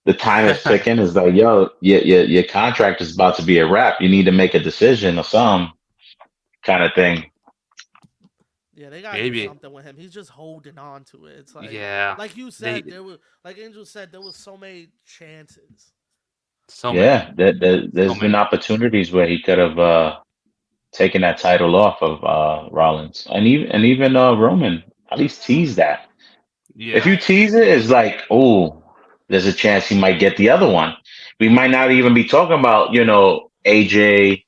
the time is ticking. It's like, yo, your contract is about to be a wrap. You need to make a decision or some kind of thing. Yeah, they gotta do Maybe. something with him. He's just holding on to it. It's Yeah. like you They said, like Angel said, there was so many chances. so many. Yeah, So there's been many. opportunities where he could have taken that title off of Rollins, and even Roman. At least tease that. If Yeah. you tease it, it's like, oh, there's a chance he might get the other one. We might not even be talking about, AJ,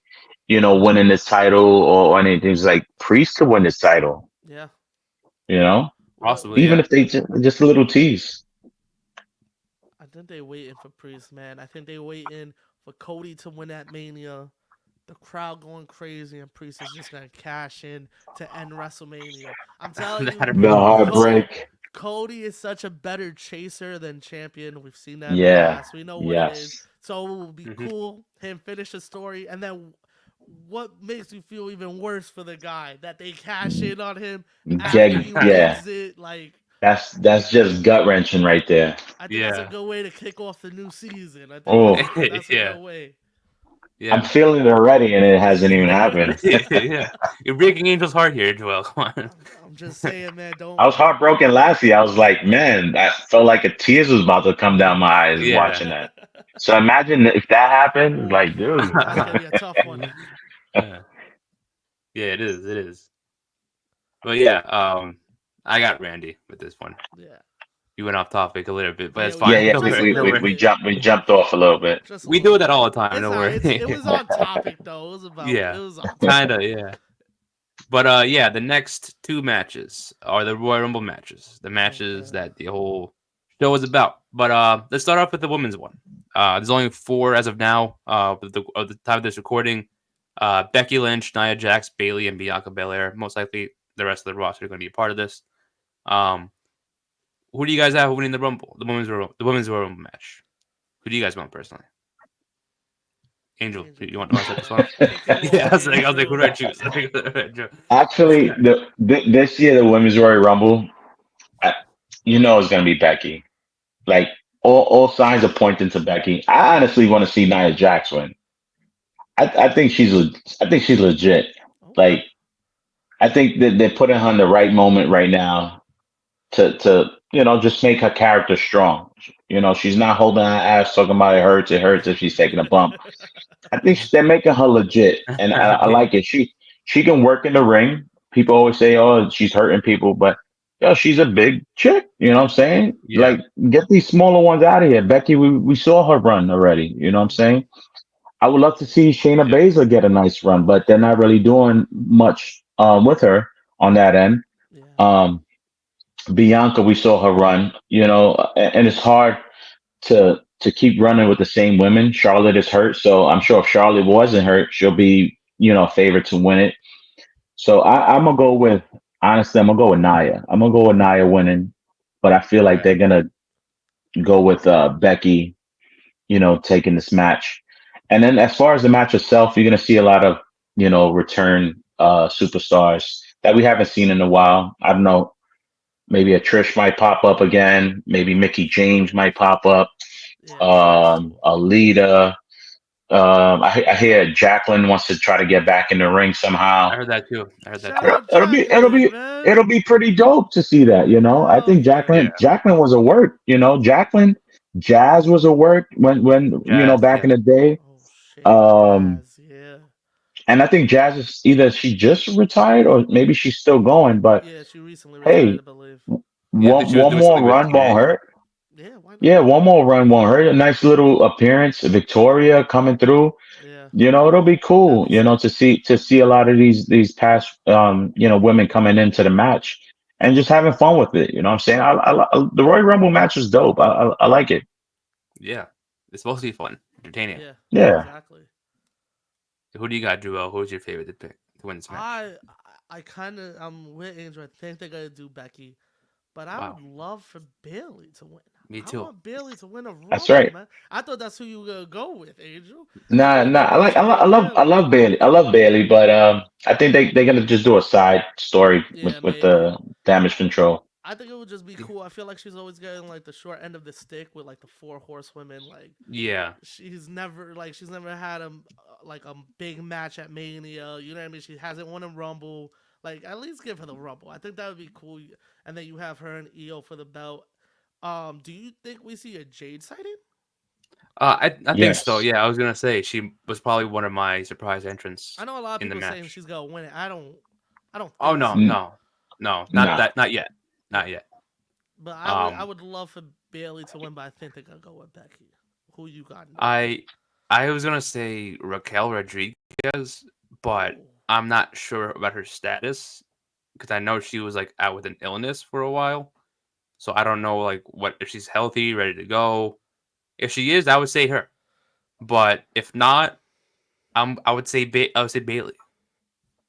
winning this title or anything. It's like Priest could win this title, Yeah. you know, Possibly, even yeah. if they just a little tease. I think they waiting for Priest, man. I think they waiting for Cody to win at Mania. The crowd going crazy, and Priest is just gonna cash in to end WrestleMania. I'm telling you, That'd The be awesome. heartbreak. Cody is such a better chaser than champion. We've seen that in the Yeah. past. We know what it is. Yes. So it would be Hmm. cool him finish the story, and then what makes you feel even worse for the guy that they cash in on him after he Yeah. wins it? Like, That's just gut wrenching right there. I think that's a Yeah. good way to kick off the new season. I think Oh, that's a Yeah. good way. I'm Yeah. feeling it already, and it hasn't even happened. Yeah. You're breaking Angel's heart here, Joel. Come on. I'm just saying, man. I Don't. was heartbroken last year. I was like, man, I felt like a tears was about to come down my eyes Yeah. watching that. So imagine if that happened, Ooh, like, dude. that's gonna be a tough one. Yeah, it is. It is. But yeah, I got Randy with this one. Yeah. You went off topic a little bit, but it's Yeah, Yeah, fine. yeah, yeah, No just we a worry. we No little we, worry. we bit. jumped we jumped off a little bit. Just a We little do bit. that all the time. It's Don't alright. It worry. was on topic though. It was about. It Yeah, was on kind topic. of. Yeah. But yeah, the next two matches are the Royal Rumble matches, the matches Okay. that the whole show is about. But let's start off with the women's one. There's only four as of now. Of the time of this recording, Becky Lynch, Nia Jax, Bailey, and Bianca Belair. Most likely, the rest of the roster are going to be a part of this. Um, who do you guys have winning the Rumble, the women's Royal Rumble match? Who do you guys want personally? Angel, Angel, you want to set this one off? kick it Yeah, off, I was like, who do I Angel. choose? Actually, this year the Women's Royal Rumble, I, it's gonna be Becky. Like all signs are pointing to Becky. I honestly want to see Nia Jax win. I think I think she's legit. Okay. Like I think that they're putting her in the right moment right now to just make her character strong. She's not holding her ass talking about it hurts. It hurts if she's taking a bump. I think they're making her legit, and I Yeah. like it. She can work in the ring. People always say, "Oh, she's hurting people," but she's a big chick. You know what I'm Yeah. saying? Yeah. Like, get these smaller ones out of here. Becky, we saw her run already. You know what I'm Hmm. saying? I would love to see Shayna Yeah. Baszler get a nice run, but they're not really doing much with her on that end. Yeah. Um, Bianca, we saw her run. And it's hard to keep running with the same women. Charlotte is hurt, so I'm sure if Charlotte wasn't hurt, she'll be favored to win it. So I'm gonna go with honestly, I'm gonna go with Nia. I'm gonna go with Nia winning, but I feel like Okay. they're gonna go with Becky, taking this match. And then as far as the match itself, you're gonna see a lot of return superstars that we haven't seen in a while. I don't know. Maybe a Trish might pop up again. Maybe Mickey James might pop up. Yeah. That'd be cool. Alita. I hear Jacqueline wants to try to get back in the ring somehow. I heard that too. I heard that Shout too. out It'll be it'll Jacqueline, be man. it'll be pretty dope to see that. I Hell think yeah. Yeah. Jacqueline was a work. Jacqueline Jazz was a work when Jazz. back in Yeah. the day. Oh shit, Um, Jazz. Yeah. and I think Jazz is either she just retired or maybe she's still going. But Yeah. She recently retired, I hey, believe. Yeah. I think she was one doing more something with run won't TNA. hurt. Yeah. Why Yeah, not? one more run won't hurt. A nice little appearance, Victoria coming through. Yeah. It'll be That'd cool, be sick. to see a lot of these past women coming into the match and just having fun with it. You know what I'm saying? The Royal Rumble match is dope. I like it. Yeah. It's supposed to be fun, entertaining. Yeah. Yeah. Exactly. Who do you got, Joel? Who's your favorite to pick to win this match? I I kind of I'm with Angel. I think they're gonna do Becky, but I would Wow. love for Bailey to win. Me I too. want Bailey to win a That's Rumble, right. man. I thought that's who you were gonna go with, Angel. Nah, You were nah. gonna go straight I with love I Bailey. love Bailey. I love Bailey, but I think they're gonna just do a side story Yeah, with maybe. the damage control. I think it would just be cool. I feel like she's always getting like the short end of the stick with like the four horsewomen. Like Yeah. she's never had like a big match at Mania. You know what I mean? She hasn't won a Rumble. Like at least give her the Rumble. I think that would be cool. And then you have her and EO for the belt. Do you think we see a Jade sighting? I think so. Yes. Yeah, I was gonna say she was probably one of my surprise entrants I know a lot of in the people saying match. she's gonna win it. I don't Oh think no, so. N- no, no, not nah. that, not yet, not Yeah, yet. but I Um, would love for Bailey to win, but I think they're gonna go with Becky. Who you got in mind? I I was gonna say Raquel Rodriguez, but Oh, I'm not sure about her status because I know she was like out with an illness for a while. So I don't know like what if she's healthy, ready to go. If she is, I would say her. But if not, I would say Bailey.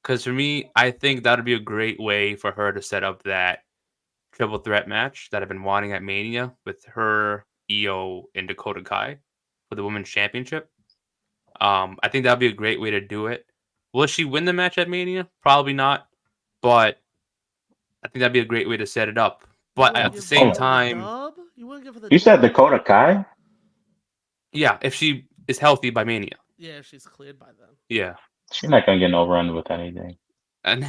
Because for me, I think that would be a great way for her to set up that triple threat match that I've been wanting at Mania with her, Io, and Dakota Kai for the women's championship. I think that'd be a great way to do it. Will she win the match at Mania? Probably not, but I think that'd be a great way to set it up. you But wouldn't at the give same Oh, Bailey the time, dub? You wouldn't give her the you said dub? Dakota Kai? yeah, if she is healthy by Mania, Yeah, she's cleared by then. yeah, She's not gonna get no run with anything. and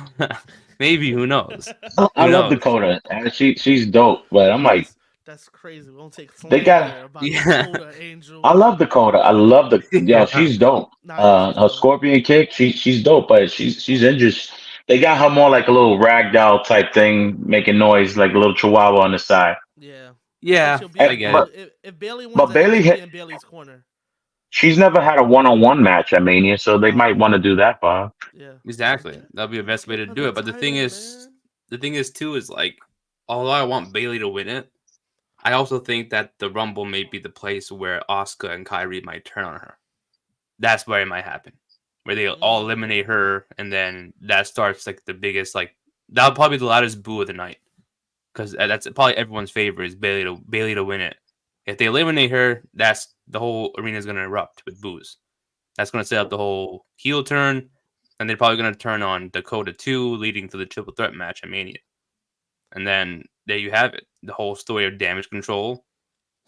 maybe who knows? I Who love knows? Dakota. And she's dope, but I'm like, That's crazy. We don't take they got. slander about Yeah, Dakota Angel. I love Dakota. I love the yeah, she's dope. Nah, yeah, she's Her dope. scorpion kick, she's dope, but she's injured. They got her more like a little ragdoll type thing, making noise like a little chihuahua on the side. Yeah, I think yeah, she'll be I in get it. if Bailey wins. But I think Bailey she'll be hit, in Bailey's corner. she's never had a one-on-one match at Mania, so they might want to do that for her. Yeah, Exactly. That'll be the best way give to her do the it. But title, man. the thing is too, is like, although I want Bailey to win it, I also think that the Rumble may be the place where Asuka and Kyrie might turn on her. That's where it might happen, where they all eliminate Mm. her, and then that starts like the biggest like that'll probably be the loudest boo of the night because that's probably everyone's favorite is Bailey to win it. If they eliminate her, that's the whole arena is gonna erupt with boos. That's gonna set up the whole heel turn, and they're probably gonna turn on Dakota too, leading to the triple threat match at Mania. And then there you have it, the whole story of damage control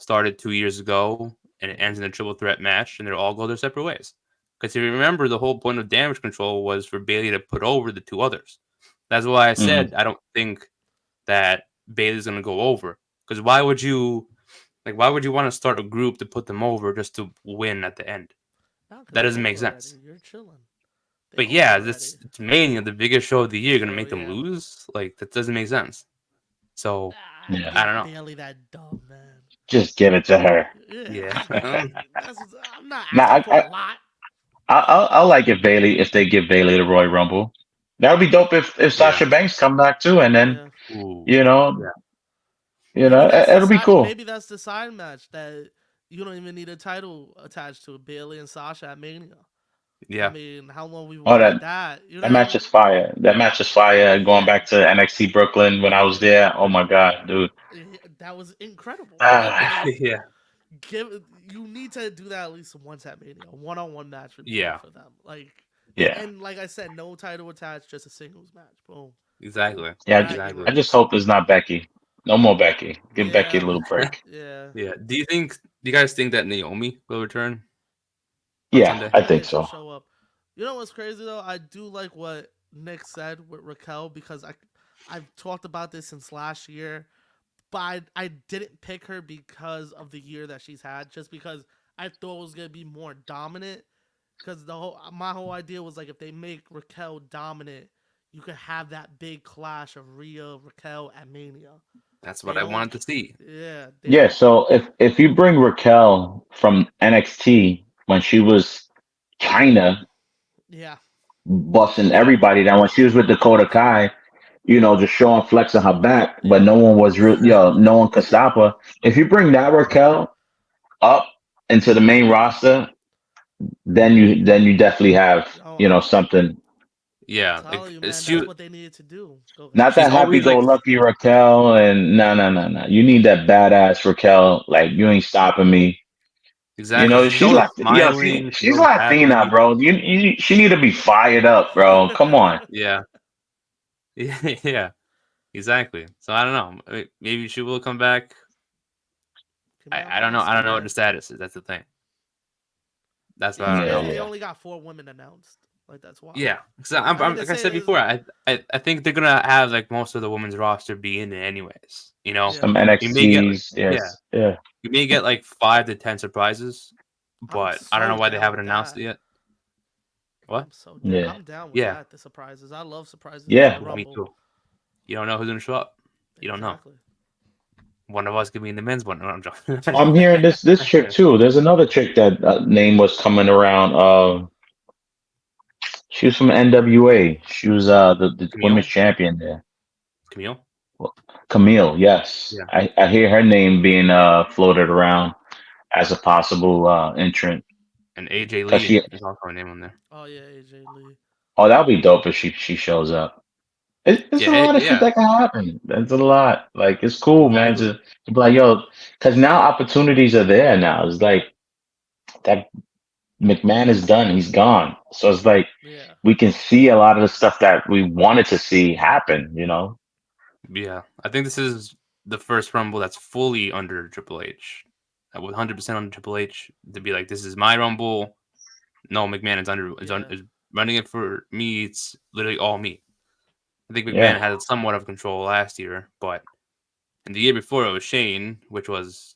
started 2 years ago and it ends in a triple threat match, and they all go their separate ways. Because if you remember, the whole point of damage control was for Bailey to put over the two others. That's why I Hmm. said I don't think that Bailey's gonna go over. Because why would you want to start a group to put them over just to win at the end? Nah, because That they're doesn't over make already. sense. You're chilling. They But over yeah, already. it's Mania, the biggest show of the year. Gonna True, make them yeah. lose? Like that doesn't make sense. So I'd Yeah. I give don't know. Bailey that dub, man. Just give it to her. Yeah, Yeah. just that's. I'm not Now, asking for a lot. I'll like if Bailey if they give Bailey the Royal Rumble. That would be dope if Yeah. Sasha Banks come back too, and then Yeah, Ooh. you know Yeah. it'll be cool. maybe that's the side match that you don't even need a title attached to it. Bailey and Sasha at Mania. I Yeah. mean, how long we Oh, wanted that, you that match know? is fire. That match is fire. Going Yeah, back to NXT Brooklyn when I was yeah. there. Oh my god, dude. That was incredible. That Ah, was Yeah. give. You need to do that at least once at Mania. A one-on-one match would do it Yeah. for them. Like, yeah, and like I said, no title attached, just a singles match. Boom. Exactly. yeah. Bragging Exactly. I just rights. hope it's not Becky. No more Becky. Give Becky a Yeah, little break. yeah. Yeah. Do you guys think that Naomi will return on Yeah, Sunday? I I think think she'll so. show up. You know what's crazy though? I do like what Nick said with Raquel because I've talked about this since last year, but I didn't pick her because of the year that she's had. Just because I thought it was gonna be more dominant. Because my whole idea was like if they make Raquel dominant, you could have that big clash of Rhea Raquel at Mania. That's They what I don't. wanted to see. Yeah, they Yeah, don't. so if you bring Raquel from NXT when she was kinda Yeah, busting everybody down when she was with Dakota Kai, just showing flex on her back, but yeah, no one was real, no one could stop her. If you bring that Raquel up into the main roster, then you definitely have, oh, something. I'm Yeah. telling you, man, that's She what they needed to do. Go ahead. Not she's that happy always go like lucky Raquel and no no no no. You need that badass Raquel. Like you ain't stopping me. exactly. She's always smiling. She's She's always Latina, happy. bro. She need to be fired up, bro. Come on. Yeah. Yeah. Exactly. So I don't know. Maybe she will come back. Can be on I don't know. I roster, don't know what the man. status is. That's the thing. That's what Yeah, I don't Yeah, know. and they yeah, only got 4 women announced. Like that's wild. Yeah. So I'm To like I say said is, before. I think they're gonna have like most of the women's roster be in it anyways. yeah, some You may get like NXTs. yeah. Yes, yeah. You may get like 5 to 10 surprises, I'm but I don't know so why they down haven't with announced that. it yet. What? I'm so down. Yeah, I'm down with Yeah. that. The surprises. I love surprises during yeah. the Me Rumble. too. You don't know who's gonna show up. You don't know. Exactly. One of us could be in the men's one. No, I'm joking. I'm hearing this chick too. There's another chick that name was coming around. She was from NWA. She was the women's Camille. champion there. Camille. Well, Camille, yes. Yeah. I hear her name being floated around as a possible entrant. And AJ Cause Lee she is also a name on there. Oh yeah, AJ Lee. Oh, that would be dope if she shows up. It's a Yeah. lot of shit Yeah. that can happen. That's a lot. Like it's cool, man. Exactly. To be like, yo, because now opportunities are there. Now it's like that McMahon is done. He's gone. So it's like Yeah. we can see a lot of the stuff that we wanted to see happen. Yeah. I think this is the first Rumble that's fully under Triple H. 100% under Triple H to be like, this is my Rumble. No, McMahon Yeah. is running it for me. It's literally all me. I think McMahon Yeah, had somewhat of control last year, but in the year before it was Shane, which was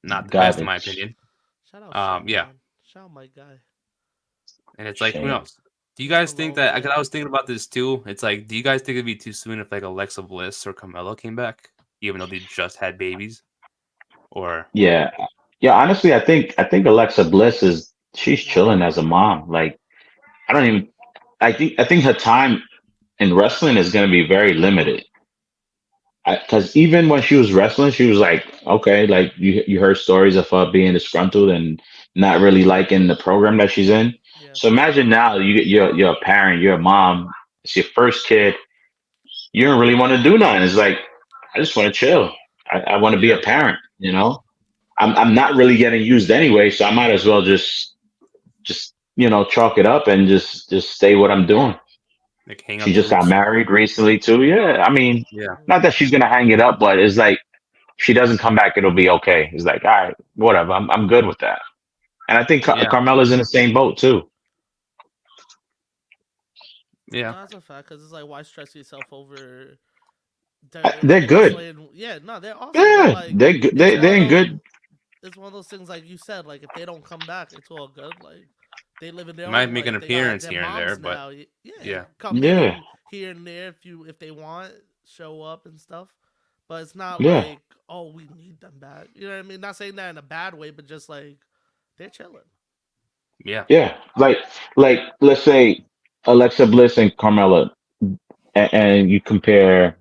not the best in my garbage. opinion. Shout out Shane, Yeah, man. Shout out my guy. and it's like, who Shame. knows? Do you Never guys think lower that? Because him. I was thinking about this too. It's like, do you guys think it'd be too soon if like Alexa Bliss or Carmella came back, even though they just had babies? Or Yeah, yeah. Honestly, I think Alexa Bliss she's chilling as a mom. Like I don't even. I think her time in wrestling is going to be very limited. Because even when she was wrestling, she was like, okay, like you heard stories of her being disgruntled and not really liking the program that she's in. Yeah. So imagine now you're a parent, you're a mom, it's your first kid, you don't really want to do nothing. It's like I just want to chill. I want to be a yeah, parent. I'm not really getting used anyway, so I might as well just chalk it up and just stay what I'm doing. like hang She up the just got boots. married recently too. Yeah, I mean, Yeah, not that she's gonna hang it up, but it's like she doesn't come back, it'll be okay. It's like, all right, whatever. I'm good with that. And I think Yeah, Carmella's in the same boat too. yeah. No, that's a fact because it's like why stress yourself over They're good. wrestling? Yeah, no, they're awesome, but Yeah, like they're good. it's one They're of in those good. it's one of those things like you said, like if they don't come back, it's all good. Like they live in their Might own make an life. They got appearance their here and there, moms but now. Yeah, yeah, come Yeah, in here and there if they want, show up and stuff. But it's not yeah, like oh we need them back. You know what I mean? Not saying that in a bad way, but just like they're chilling. yeah, yeah. Like let's say Alexa Bliss and Carmella, and you compare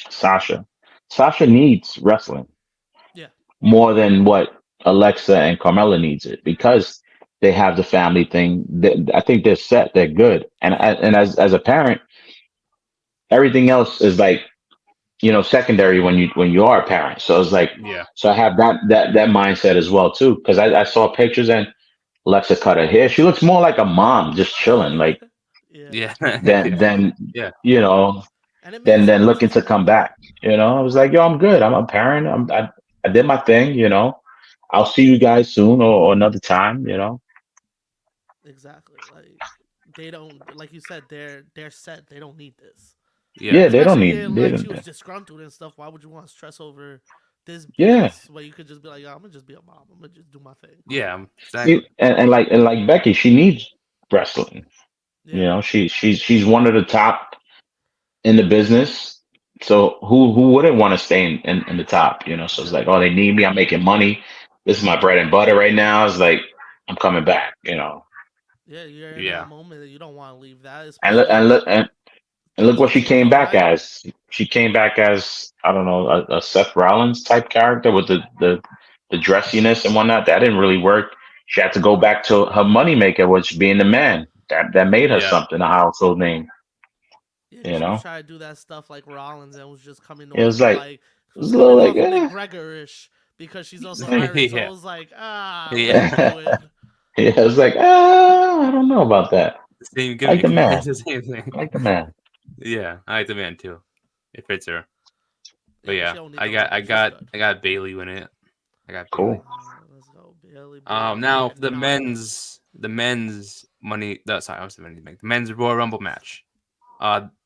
Sasha. Sasha needs wrestling Yeah, more than what Alexa and Carmella needs it because they have the family thing. I think they're set. They're good. And as a parent, everything else is like secondary when you are a parent. So it's like yeah, so I have that mindset as well too because I saw pictures and Alexa cut her hair. She looks more like a mom just chilling like yeah, yeah, than yeah, than yeah, you know and it makes than looking sense. to come back. I was like, yo, I'm good. I'm a parent. I did my thing. I'll see you guys soon or another time. Exactly. Like they don't like you said they're set. They don't need this. Yeah, they don't Especially need. in They like she don't. was disgruntled and stuff. Why would you want to stress over this Yeah. BS where you could just be like, I'm gonna just be a mom. I'm gonna just do my thing. yeah. See, Exactly. and like Becky, she needs wrestling. Yeah, She's one of the top in the business. So who wouldn't want to stay in the top? So it's like, oh, they need me. I'm making money. This is my bread and butter right now. It's like I'm coming back. yeah. You're in that Yeah, moment that you don't want to leave that, And look especially and look what towards she the end of came your back life. as. She came back as I don't know a Seth Rollins type character with the dressiness and whatnot. That didn't really work. She had to go back to her moneymaker, which being the man that made her yeah, something, a household name. Yeah, because You she was know, trying to do that stuff like Rollins and was just coming it off was of like like it was was a little coming like, off McGregor-ish because she's also Irish. So yeah, it was like, what are you yeah. doing? yeah, it was like, I don't know about that. Same I like the gimmick. man. It's the same thing. I like the man. Yeah, I like the man too. It fits her. But Yeah, but she yeah, don't need I the got, I money. She's got, good. I got Bailey winning it. I got Bailey. Cool. Let's go, Bailey, Now for and Naya. the men's money. No, sorry, I was the men's Royal Rumble match.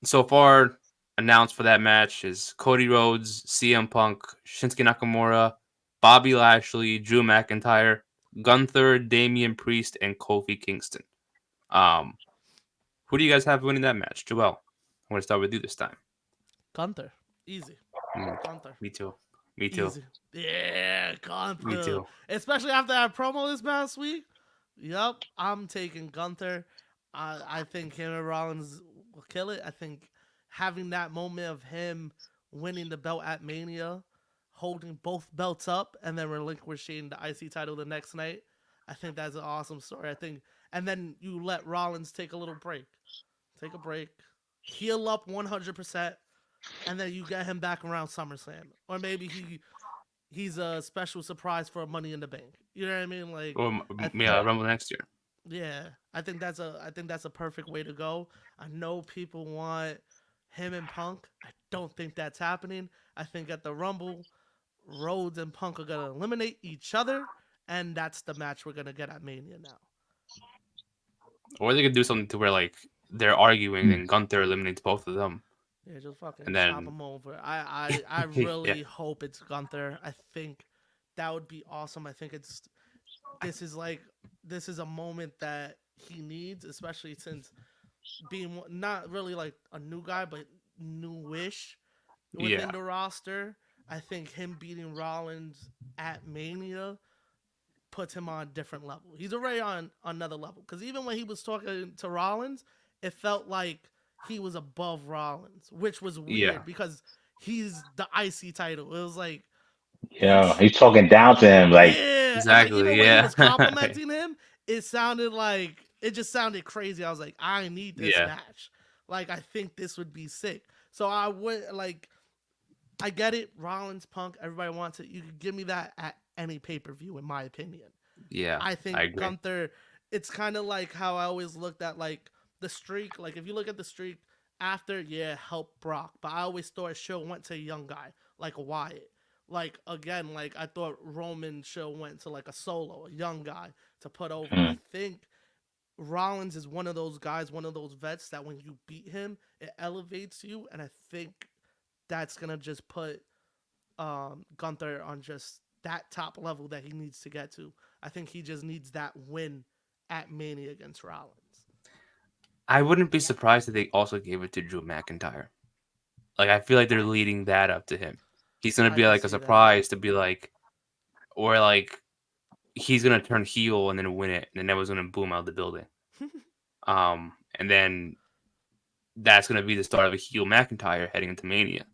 So far announced for that match is Cody Rhodes, CM Punk, Shinsuke Nakamura, Bobby Lashley, Drew McIntyre, Gunther, Damian Priest, and Kofi Kingston. Um, who do you guys have winning that match? Joel, I'm gonna start with you this time. Gunther, easy. Mm, Gunther, me too. Me too. easy. Yeah, Me Gunther. too. Especially after that promo this past week. Yep, I'm taking Gunther. I think him and Rollins will kill it. I think having that moment of him winning the belt at Mania, holding both belts up, and then relinquishing the IC title the next night, I think that's an awesome story. I think, and then you let Rollins take a little break, take a break, heal up 100%, and then you get him back around SummerSlam, or maybe he's a special surprise for a Money in the Bank. You know what I mean? Like, Or I Yeah. Rumble next year. yeah, I think that's a perfect way to go. I know people want him and Punk. I don't think that's happening. I think at the Rumble, Rhodes and Punk are gonna eliminate each other, and that's the match we're gonna get at Mania now. Or they could do something to where like they're arguing Mm. and Gunther eliminates both of them, Yeah, just and fucking chop then him over. I yeah, really hope it's Gunther. I think that would be awesome. I think this is like this is a moment that he needs, especially since being not really like a new guy, but newish within yeah, the roster. I think him beating Rollins at Mania puts him on a different level. He's already on another level because even when he was talking to Rollins, it felt like he was above Rollins, which was yeah, weird because he's the IC title. It was like he Yeah, sh- he's talking down to him like, yeah, and like even exactly, when he yeah, was complimenting him, it sounded like it just sounded crazy. I was like, I need this yeah, match. Like I think this would be sick. So I would like I get it, Rollins, Punk, everybody wants it. You could give me that at any pay per view, in my opinion. yeah. I I think agree. Gunther, it's kind of like how I always looked at like the streak. Like if you look at the streak after, yeah, help Brock, but I always thought it show went to a young guy like Wyatt. Like again, like I thought Roman show went to like a solo, a young guy to put over. I Mm. think Rollins is one of those guys, one of those vets that when you beat him, it elevates you, and I think that's gonna just put Gunther on just that top level that he needs to get to. I think he just needs that win at Mania against Rollins. I wouldn't be surprised if they also gave it to Drew McIntyre. Like I feel like they're leading that up to him. He's gonna I be could like a see that. surprise to be like, or like he's gonna turn heel and then win it, and then everyone's gonna boom out of the building. And then that's gonna be the start of a heel McIntyre heading into Mania,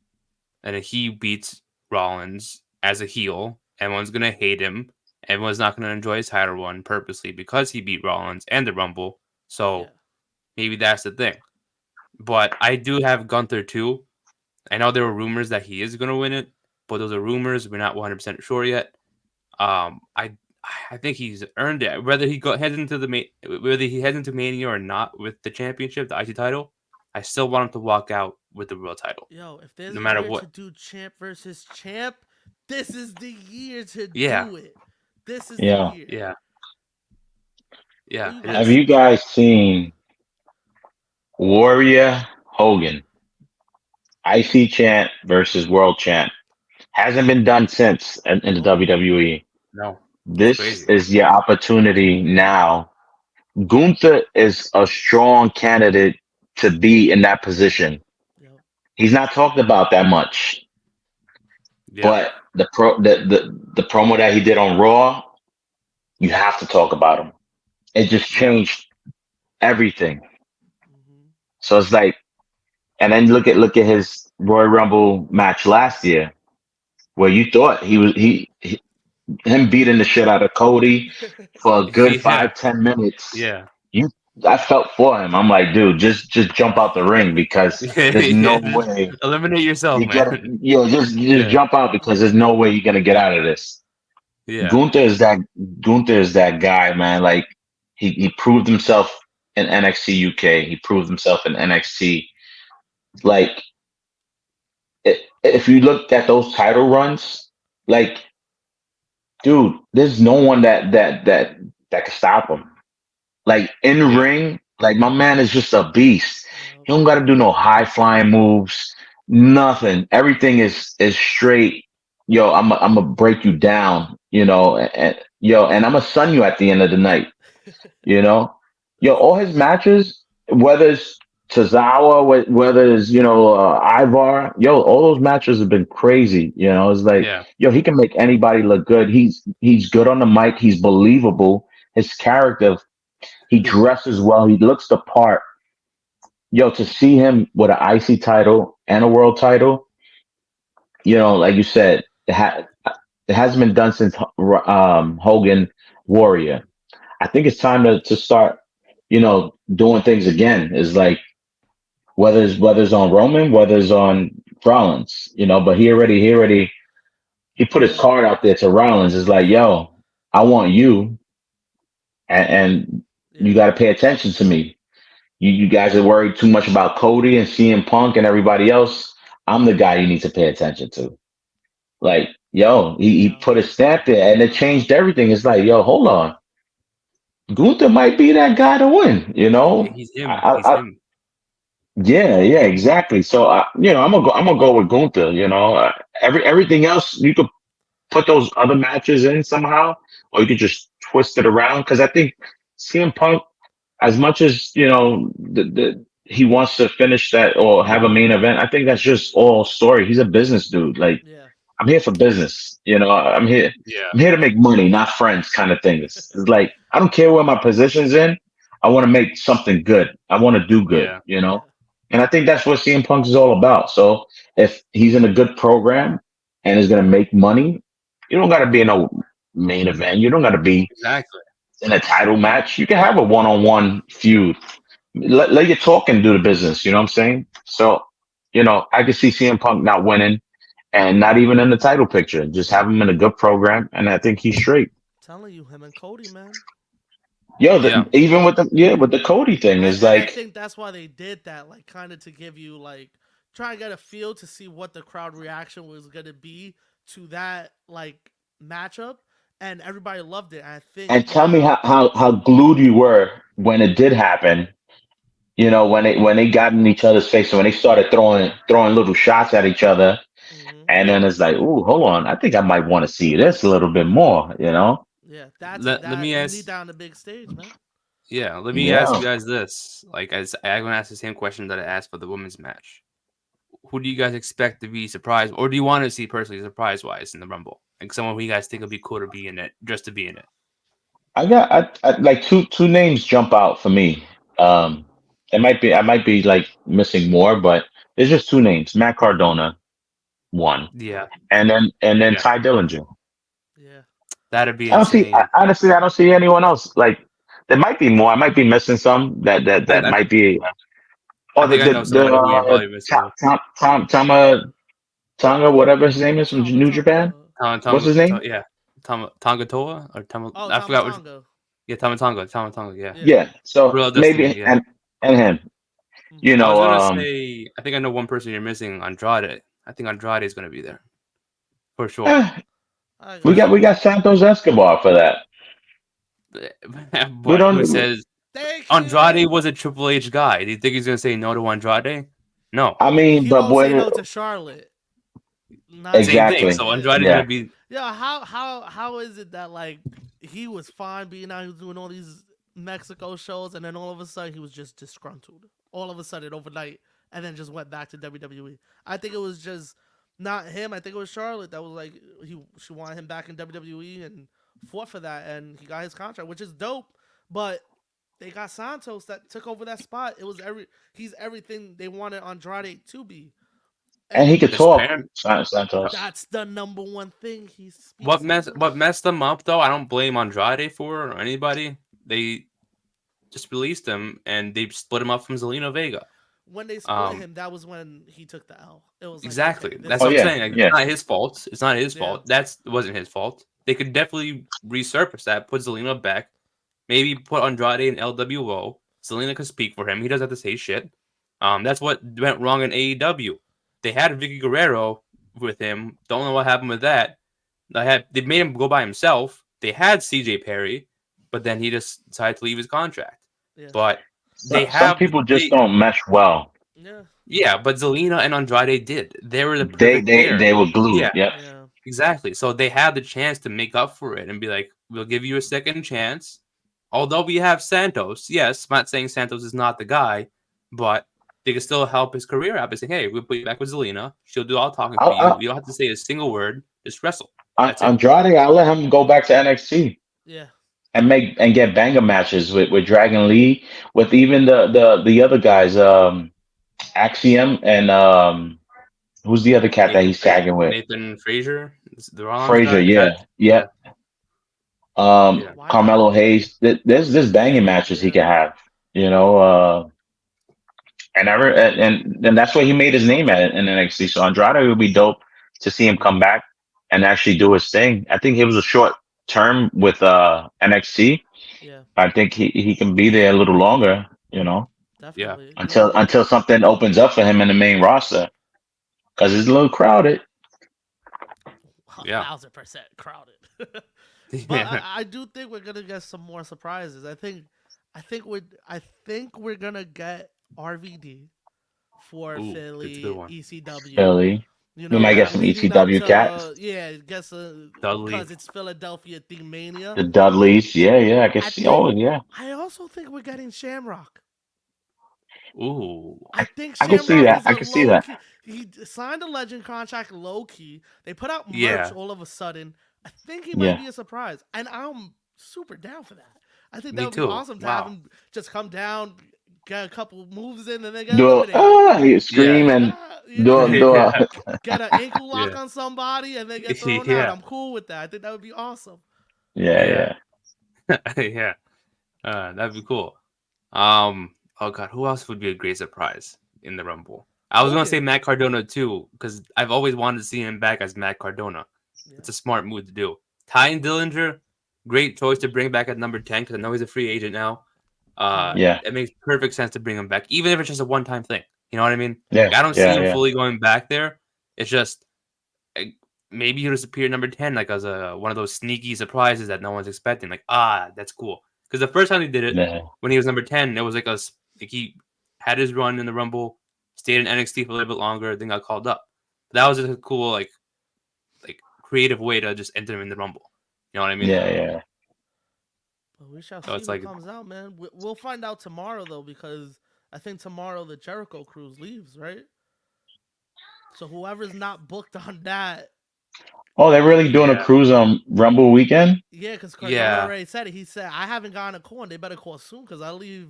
and if he beats Rollins as a heel, everyone's gonna hate him. Everyone's not gonna enjoy his title run purposely because he beat Rollins and the Rumble. Yeah. So maybe that's the thing. But I do have Gunther too. I know there were rumors that he is gonna win it, but those are rumors. We're not 100% sure yet. Um, I I think he's earned it. Heads into whether he heads into Mania or not with the championship, the IC title, I still want him to walk out with the world title, Yo, if there's no a matter year to what. do champ versus champ, this is the year to Yeah, do it. This is the Yeah. year. yeah, Who yeah. you It got, Have is. you City? guys seen Warrior Hogan, IC champ versus world champ? Hasn't been done since in the Nope. WWE. No, it's This crazy. is your opportunity now. Gunther is a strong candidate to be in that position. Yep. He's not talked about that much, Yeah, but the promo that he did on Raw, you have to talk about him. It just yeah, changed everything. Hmm. So it's like, and then look at his Royal Rumble match last year, where you thought he him beating the shit out of Cody for a good yeah, 5-10 minutes. yeah, You, I felt for him. I'm like, dude, just jump out the ring because there's no yeah. Just way eliminate yourself, you get, man. just Yeah, jump out because there's no way you're gonna get out of this. yeah, Gunther is that Gunther is that guy, man. Like he proved himself in NXT UK. He proved himself in NXT. Like if you looked at those title runs, like dude, there's no one that can stop him. Like in yeah, ring, like my man is just a beast. Yep. He don't got to do no high flying moves, nothing. Everything is straight. Yo, I'm gonna break you down, and I'm gonna sun you at the end of the night, you know. Yo, That's all a his fact. matches, whether it's Tozawa, whether it's Ivar, yo, all those matches have been crazy. It's like, yeah, yo, he can make anybody look good. He's good on the mic. He's believable. His character, he dresses well. He looks the part. Yo, to see him with an IC title and a world title, like you said, it hasn't been done since Hogan Warrior. I think it's time to start, doing things again. Is like whether it's on Roman, whether it's on Rollins, but he put his card out there to Rollins. It's like, yo, I want you, and you Yeah. got to pay attention to me. You guys are worried too much about Cody and CM Punk and everybody else. I'm the guy you need to pay attention to. Like, yo, he Yo. put a stamp there and it Uh huh. changed everything. It's like, yo, hold on. Gunther might be that guy to win, you yeah. know? He's him. I, He's I, him. yeah, exactly. So, I'm gonna go with Gunther, everything else, you could put those other matches in somehow, or you could just twist it around. Cause I think CM Punk, as much as he wants to finish that or have a main event, I think that's just all story. He's a business dude. Like Yeah. I'm here for business. I'm here. Yeah, I'm here to make money, not friends, kind of thing. It's like I don't care where my position's in. I want to make something good. I want to do good. yeah, Yeah. And I think that's what CM Punk is all about. So if he's in a good program and is gonna make money, you don't got to be in a main event. You don't got to be exactly. in a title match. You can have a one-on-one feud. Let you talk and do the business. You know what I'm saying? So, I could see CM Punk not winning and not even in the title picture. Just have him in a good program, and I think he's straight. Telling you, him and Cody, man. Yo, Yeah, even with the Cody thing is And I like, think that's why they did that, like kind of to give you like try and get a feel to see what the crowd reaction was gonna be to that like matchup, and everybody loved it. I think And tell me now, how glued you were when it did happen. You know, when they got in each other's face, and when they started throwing little shots at each other, and Yeah. then it's like, ooh, hold on, I think I might want to see this a little bit more. You know? yeah, that's Let that me you need ask. that on the big stage, man. Yeah, let me ask you Yeah. guys this. Like, as I'm gonna ask the same question that I asked for the women's match. Who do you guys expect to be surprised, or do you want to see personally surprise wise in the Rumble? Like someone who you guys think would be cool to be in it, just to be in it. I like two names jump out for me. Um, it might be I might be like missing more, but there's just two names: Matt Cardona, one, Yeah, and then yeah, Ty Dillinger. Yeah, that'd be I don't see insane. honestly, I don't see anyone else. Like there might be more. I might be missing some that I, might be. I Oh, think I know somebody who you're probably missing. Tonga, whatever his name is from Tonga New Japan. Tonga. What's his name? Yeah, Tonga Toa or Tama. Oh, I Tama forgot which. Tonga. Yeah, Tama Tonga. Yeah, Yeah. Yeah. So Real Destiny. maybe Yeah, and him. You Hmm. I was know, gonna say. I think I know one person you're missing. Andrade. I think Andrade is gonna be there for sure. eh, I For got we sure. got Santos Escobar for that. We But who don't. says thank Andrade you. was a Triple H guy? Do you think he's gonna say no to Andrade? No. I mean, He but won't say what? no to Charlotte. Not Same thing. Exactly. So yeah. Andrade's gonna Yeah. be Yeah, how is it that like he was fine being out, he was doing all these Mexico shows, and then all of a sudden he was just disgruntled. All of a sudden overnight, and then just went back to WWE. I think it was just not him. I think it was Charlotte that was like she wanted him back in WWE and fought for that, and he got his contract, which is dope. But they got Santos that took over that spot. It was he's everything they wanted Andrade to be, And he and could just talk, parent. Santos. that's the number one thing. He What speaks mess what English. messed them up though? I don't blame Andrade for or anybody. They just released him and they split him up from Zelina Vega. When they split Um, him, that was when he took the L. It was like, okay, exactly. this That's Oh what I'm is yeah, saying. Like, it's yeah. not his fault. It's not his yeah, fault. It wasn't his fault. They could definitely resurface that, put Zelina back, maybe put Andrade in LWO. Zelina could speak for him. He doesn't have to say shit. That's what went wrong in AEW. They had Vicky Guerrero with him. Don't know what happened with that. They made him go by himself. They had CJ Perry, but then he just decided to leave his contract. yeah, But they Some people just they don't mesh well. yeah, yeah, but Zelina and Andrade did. They were the They perfect they pair. they were glued. Yeah, Yep. yeah. exactly. So they had the chance to make up for it and be like, we'll give you a second chance. Although we have Santos, yes, I'm not saying Santos is not the guy, but they can still help his career out by saying, hey, we'll put you back with Zelina. She'll do all talking I, for you. I, You don't have to say a single word. Just wrestle. That's it. Andrade, I'll let him go back to NXT Yeah. and get banger matches with Dragon Lee, with even the other guys, Axiom and who's the other cat that he's tagging with? Nathan Frazier, the Rollins Frazier, guy, the yeah, cat. yeah. Yeah, yeah, Why not? Carmelo Hayes. There's banging matches he Yeah. can have, you know. And that's where he made his name at in NXT. So Andrade would be dope to see him come back and actually do his thing. I think it was a short term with NXT. Yeah. I think he can be there a little longer, you know, yeah. Definitely. You until know, until something opens up for him in the main roster because it's a little crowded. a Yeah. 1000% crowded. But Yeah. I do think we're gonna get some more surprises. I think we're gonna get RVD for Ooh, that's a good Philly one. ECW. Philly. You We know, might Yeah. get like some leading up ECW cats. to yeah, I guess Dudley. because it's Philadelphia theme mania. The Dudleys. Yeah, yeah. I I guess. think Oh, yeah. I also think we're getting Shamrock. Ooh. I think I can see Shamrock that. is I a can see low that. key. He signed a legend contract low key. They put out merch Yeah. all of a sudden. I think he might Yeah. be a surprise, and I'm super down for that. I think that Me would be too. awesome to have Wow. him just come down, get a couple moves in, and then get eliminated. You Yeah. scream and do Yeah. a Get an ankle lock Yeah. on somebody, and then get thrown out. Yeah. I'm cool with that. I think that would be awesome. yeah, Yeah. yeah. Yeah. That'd be cool. Oh god, who else would be a great surprise in the Rumble? I was gonna say Logan. Matt Cardona too, because I've always wanted to see him back as Matt Cardona. Yeah. It's a smart move to do. Ty Dillinger, great choice to bring back at number 10 because I know he's a free agent now. Mm-hmm. Yeah, It makes perfect sense to bring him back, even if it's just a one-time thing. You know what I mean? yeah, Like, I don't see yeah, him yeah. fully going back there. It's just like, maybe he'll just appear number 10, like as a one of those sneaky surprises that no one's expecting. Like, that's cool. Because the first time he did it, Yeah, when he was number 10, it was like like he had his run in the Rumble, stayed in NXT for a little bit longer, then got called up. But that was just a cool like creative way to just enter him in the Rumble. You know what I mean? yeah, yeah. But we shall So see it's what like, comes out, man. We'll find out tomorrow though, because I think tomorrow the Jericho Cruise leaves, right? So whoever's not booked on that, Oh, they're really doing a yeah, cruise on Rumble weekend? yeah, because Cardona yeah, already said it. He said I haven't gotten a call, and they better call soon because I leave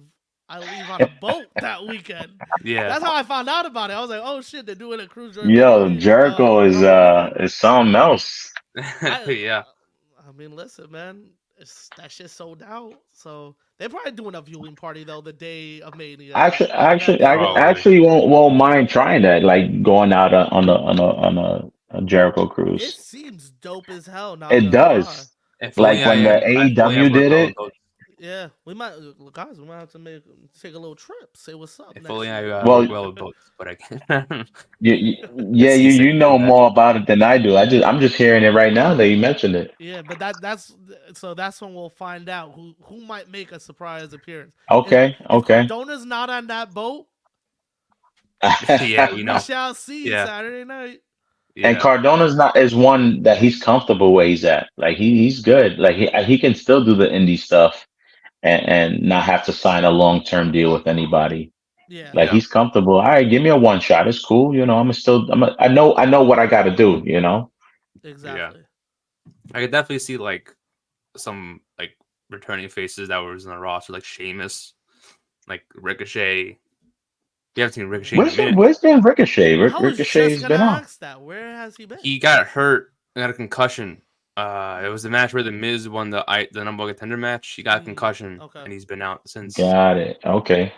on a boat that weekend. yeah, That's how I found out about it. I was like, oh shit, they're doing a cruise during Yo, WWE Jericho Rumble weekend. is something else. I yeah. I mean, listen, man, that shit sold out. So they're probably doing a viewing party though the day of Mania. That day I of. Probably. actually won't mind trying that, like going out on a Jericho It cruise. seems dope as hell. Not It gonna lie. does. If only Like when the if only I AEW work did well with it. both. Yeah, we might, guys. We might have to take a little trip. Say what's up If next only I year. work Well, well with both, but I can't. yeah, you Seasick, know man. more about it than I do. I'm just hearing it right now that you mentioned it. Yeah, but that's when we'll find out who might make a surprise appearance. Okay, If okay. Cardona's not on that boat, Yeah, we shall see Yeah, Saturday night. And yeah, Cardona's not is one that he's comfortable where he's at. Like he's good. Like he can still do the indie stuff and not have to sign a long-term deal with anybody. Yeah, Like yeah, he's comfortable. All right, give me a one shot. It's cool. I know what I got to do, you know. yeah. exactly. I could definitely see like some like returning faces that was in the roster, like Sheamus, like Ricochet. We haven't seen Ricochet in a minute. Where's been Ricochet? I was just Ricochet's gonna been on. ask that. Where has he been? He got hurt, got a concussion. It was the match where the Miz won the number one contender match. He got a concussion, Okay. and he's been out since. Got it. Okay.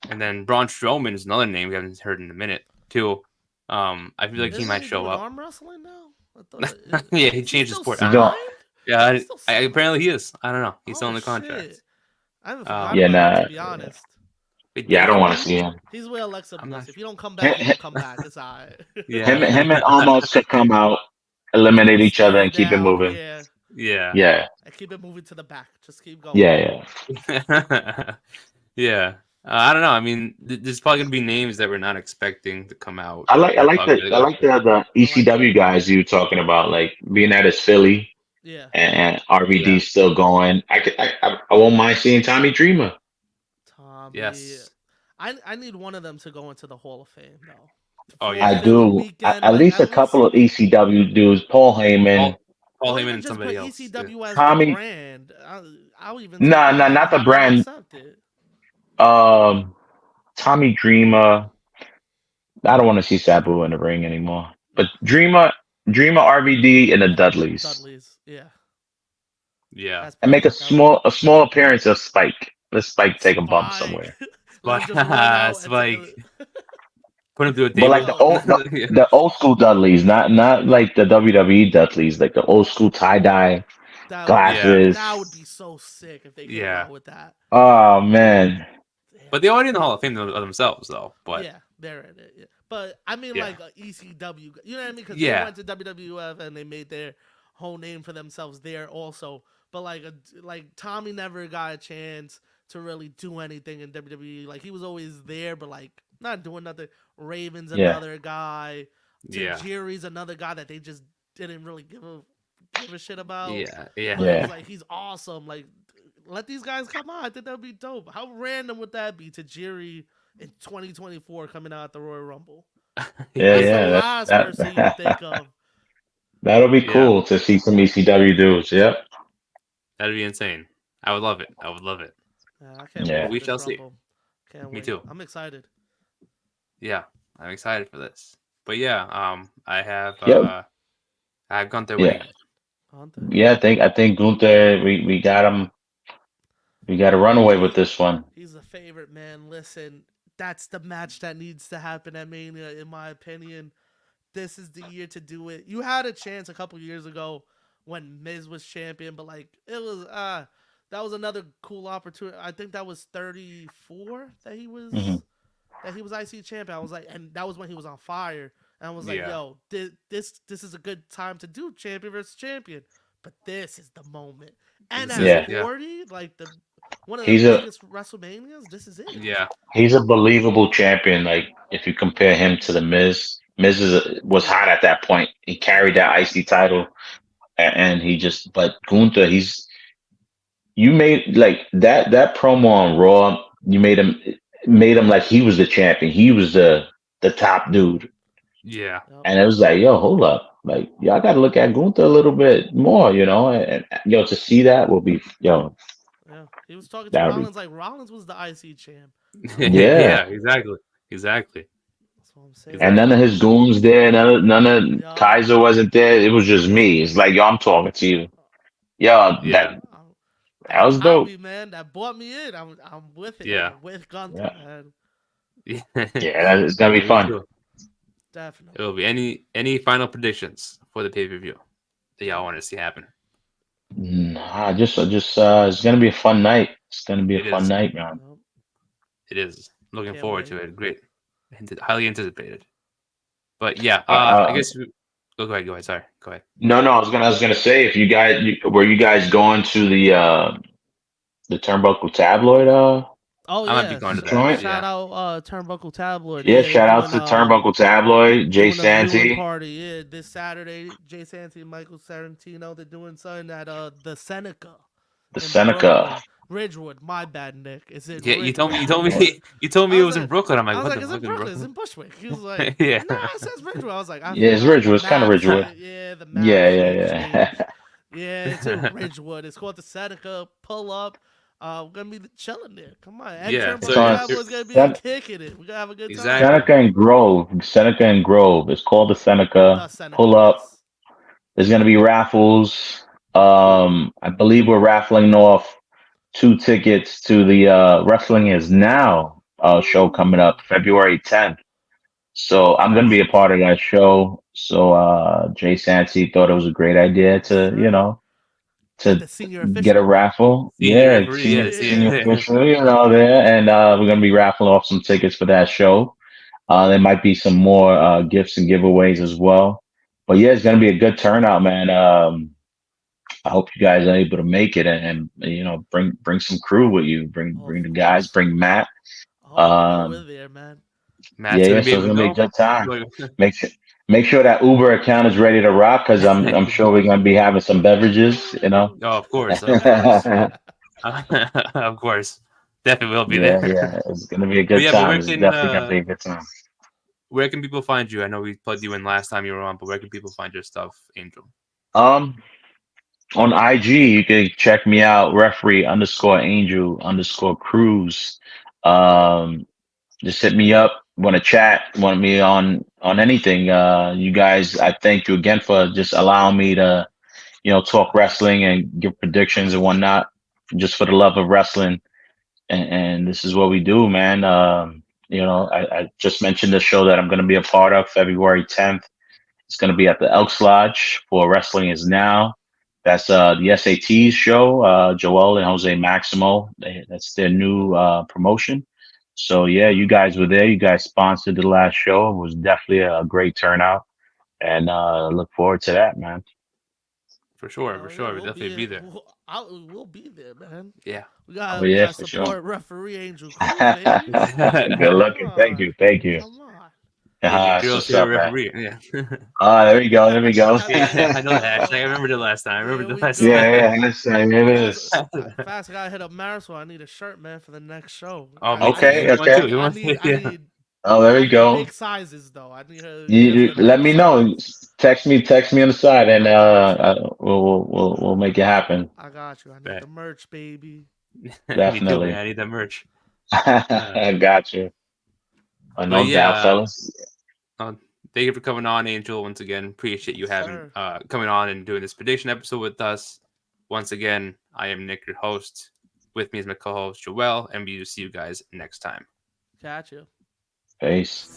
And then Braun Strowman is another name we haven't heard in a minute too. I feel like he Isn't might he show doing up. arm wrestling now? I thought. Yeah, he Is he changed the still sport. You I don't know. don't. signed? Yeah, He's still signed. apparently he is. I don't know. He's still Oh in the shit! contract. I haven't forgot Um, Yeah, about him to nah. be honest. but Yeah, I yeah, don't I want to mean, see him. He's with Alexa I'm Bliss. not. If he don't come back, he Him, don't come back. It's alright. Yeah, him and Almost could come out, eliminate Just each other, stare and keep it down, moving. yeah. yeah, Yeah, And keep it moving to the back. Just keep going. yeah, yeah. I don't know. I mean, there's probably gonna be names that we're not expecting to come out I that are like probably really I good. like the I like it. ECW guys you were talking about, like being at his Philly Yeah. and Yeah. RVD still going. I won't mind seeing Tommy Dreamer. Tommy. Yes. I need one of them to go into the Hall of Fame though. Oh For I yeah. Philly do. weekend, At like least a at least, couple of ECW dudes, Paul Heyman, Paul or Heyman even and just somebody put else. Yeah. ECW as the Tommy. brand. I'll even take Nah, that nah, not and the have them brand. accept it. Um, Tommy Dreamer. I don't want to see Sabu in the ring anymore. But Nah. Dreamer, RVD, and the Dudleys, Dudley's. Yeah. Yeah. That's and make perfect. I like it. a small appearance of Spike. Let Spike take a bump Spike. somewhere. Let him just run out and take Spike. a. Put him through a But like table. the Yo, Yeah. the old school Dudleys, not like the WWE Dudleys, like the old school tie dye Yeah. that would glasses. be so sick if they came Yeah. out with that. Oh man, But Damn. they already in the Hall of Fame themselves, though. But Yeah, they're in it. Yeah. But I mean, yeah. like ECW, you know what I mean? Because they Yeah. went to WWF and they made their whole name for themselves there also. But like Tommy never got a chance to really do anything in WWE. Like he was always there, but like not doing nothing. Raven's yeah, another guy. Yeah. Tajiri's another guy that they just didn't really give a shit about. Yeah. Yeah. But it was yeah, like he's awesome. Like let these guys come on. I think that'd be dope. How random would that be? Tajiri in 2024 coming out at the Royal Rumble. That's the yeah. last person you would think of. That'll be Yeah. cool to see some ECW dudes. Yep. That'd be insane. I would love it. I would love it. I can't wait But Yeah. for we this shall see. Rumble. Can't Me wait. too. I'm excited. Yeah. I'm excited for this. But yeah, Yep. I have Gunther Yeah. winning it. Hunter. Yeah. I think Gunther. We got him. We got a runaway with this one. He's a favorite, man. Listen, that's the match that needs to happen at Mania, in my opinion. This is the year to do it. You had a chance a couple years ago when Miz was champion, but like it was that was another cool opportunity. I think that was 34 Hmm. that he was IC champion. I was like, and that was when he was on fire. and was like, Yeah. "Yo, this is a good time to do champion versus champion, but this is the moment." And This at is Yeah, it. Yeah. 40, like one of the he's a biggest WrestleManias, this is it. Yeah. he's a believable champion. Like if you compare him to the Miz, was Yeah, hot at that point. He carried that IC title, and he just. But Gunther, you made like that promo on Raw. You made him like he was the champion. He was the top dude, Yeah. yep, and it was like, yo, hold up, like y'all got to look at Gunther a little bit more, and yo, to see that will be, yo, yeah. He was talking to that would be, Rollins like Rollins was the IC champ. yeah. Yeah. Exactly. Exactly. That's what I'm saying. And Like, none of Exactly. his goons there, none of yup, Kaiser wasn't there. It was just me. It's like, yo, I'm talking to you. Yo, Yeah. that that was got dope. me, man. That brought me in. I'm with it. Yeah. I'm with Gunther, Yeah, man. Yeah. it's gonna be Yeah. Me fun. too. It will Definitely. be any final predictions for the pay-per-view that y'all want to see happen? It's gonna be a fun night. It's gonna be a It fun is. night, man. Yep. It is. Looking Can't forward to wait. it. Great. Highly anticipated. But yeah, I, I I, guess go ahead. Go ahead. Sorry. Go ahead. no, no, I was gonna say, if were you guys going to the Turnbuckle Tabloid Oh I might be yeah. going to that. joint? Shout Yeah. out Turnbuckle Tabloid. Yeah, Yeah, they shout outs doing to Turnbuckle Tabloid, Jay doing a viewing Santee, party. Yeah, this Saturday, Jay Santee and Michael Sarantino, they're doing something at the Seneca the in Seneca. Brooklyn. Ridgewood, my bad, Nick. It's in Yeah. You told Ridgewood, me. You New told Yeah, York. me. You told me I it was was in like, Brooklyn. I'm I like, was what like, the it's in fuck in Brooklyn. It's Brooklyn? in Bushwick. He was like, Yeah. nah, it says Ridgewood. I was like, I yeah, it's forgot. The Ridgewood. It's kind of maps, Ridgewood. yeah, the Yeah, maps yeah, changed. Yeah, it's in Ridgewood. It's called the Seneca. Pull up. We're gonna be chilling there. Come on, and Yeah. So It's Turnbuckle on you're, Tabloid's gonna be Sen- kicking it. We're gonna have a good time. exactly. Seneca and Grove. Seneca and Grove. It's called the The Seneca. Seneca, Pull up. yes. There's gonna be raffles. Ooh. I believe we're raffling off 2 tickets to the Wrestling Is Now show coming up Ooh, February 10th. So I'm gonna be a gotcha. part of that show. So Jay Santee thought it was a great idea Yes, to, sir. Get to the senior get a official. raffle. Senior Yeah, referee. senior Yeah. See. senior Yeah. official, there, and we're gonna be raffling off some tickets for that show. There might be some more gifts and giveaways as well. But yeah, it's gonna be a good turnout, man. I hope you guys are able to make it, and bring some crew with you. Bring Of the guys. course. Bring Matt. Oh, you know Um, we're there, man. yeah, Matt's yeah. gonna be So it's able to gonna be a go. good time. Like, Make sure make sure that Uber account is ready to rock, because I'm sure we're gonna be having some beverages. Ooh. oh, of course. Of course. Yeah, Of course. Definitely will be there. yeah. It's gonna be a But good yeah, but time. It's definitely gonna be a good time. where can people find you? I know we plugged you in last time you were on, but where can people find your stuff, Angel? Um, on IG, you can check me out, referee _Angel _Cruz. Um, just hit me up. Want to chat? Want me on anything? You guys, I thank you again for just allowing me to, talk wrestling and give predictions and whatnot, just for the love of wrestling. And this is what we do, man. I just mentioned the show that I'm going to be a part of February 10th. It's going to be at the Elks Lodge for Wrestling Is Now. That's the SATs show. Joel and Jose Maximo. That's their new promotion. So yeah, you guys were there. You guys sponsored the last show. It was definitely a great turnout, and look forward to that, man. For sure, for Hell yeah, sure. We'll definitely be there. We'll be there, man. Yeah. We Oh got we yeah, gotta for sure. support Referee Angel Cruz, baby. Good Come looking. Thank on, you. Thank you. come on. Yeah, your That's girl's what's favorite up, man. referee. Yeah. There we go. There we go. Yeah, I know that. There Actually, I we remembered it last time. I there remembered it we last go. time. Yeah, that's it Fast, is. fast. I gotta hit up Marisol. I need a shirt, man, for the next show. Oh, I, me I too. need, Okay, You want okay. to? You I want need, to? Yeah. Oh, there I we need go. big sizes though. I need her You, just you the let big me know. size. Text me on the side, and I got you. we'll make it happen. I got you. I need Right. the merch, baby. Me too, man. Definitely. I need that merch. Uh, I got you. but No doubt, yeah, fellas. uh, thank you for coming on, Angel. Once again, appreciate you Yes, having sir. coming on and doing this prediction episode with us. Once again, I am Nick, your host. With me is my co-host Joel, and we will see you guys next time. Got you. Peace.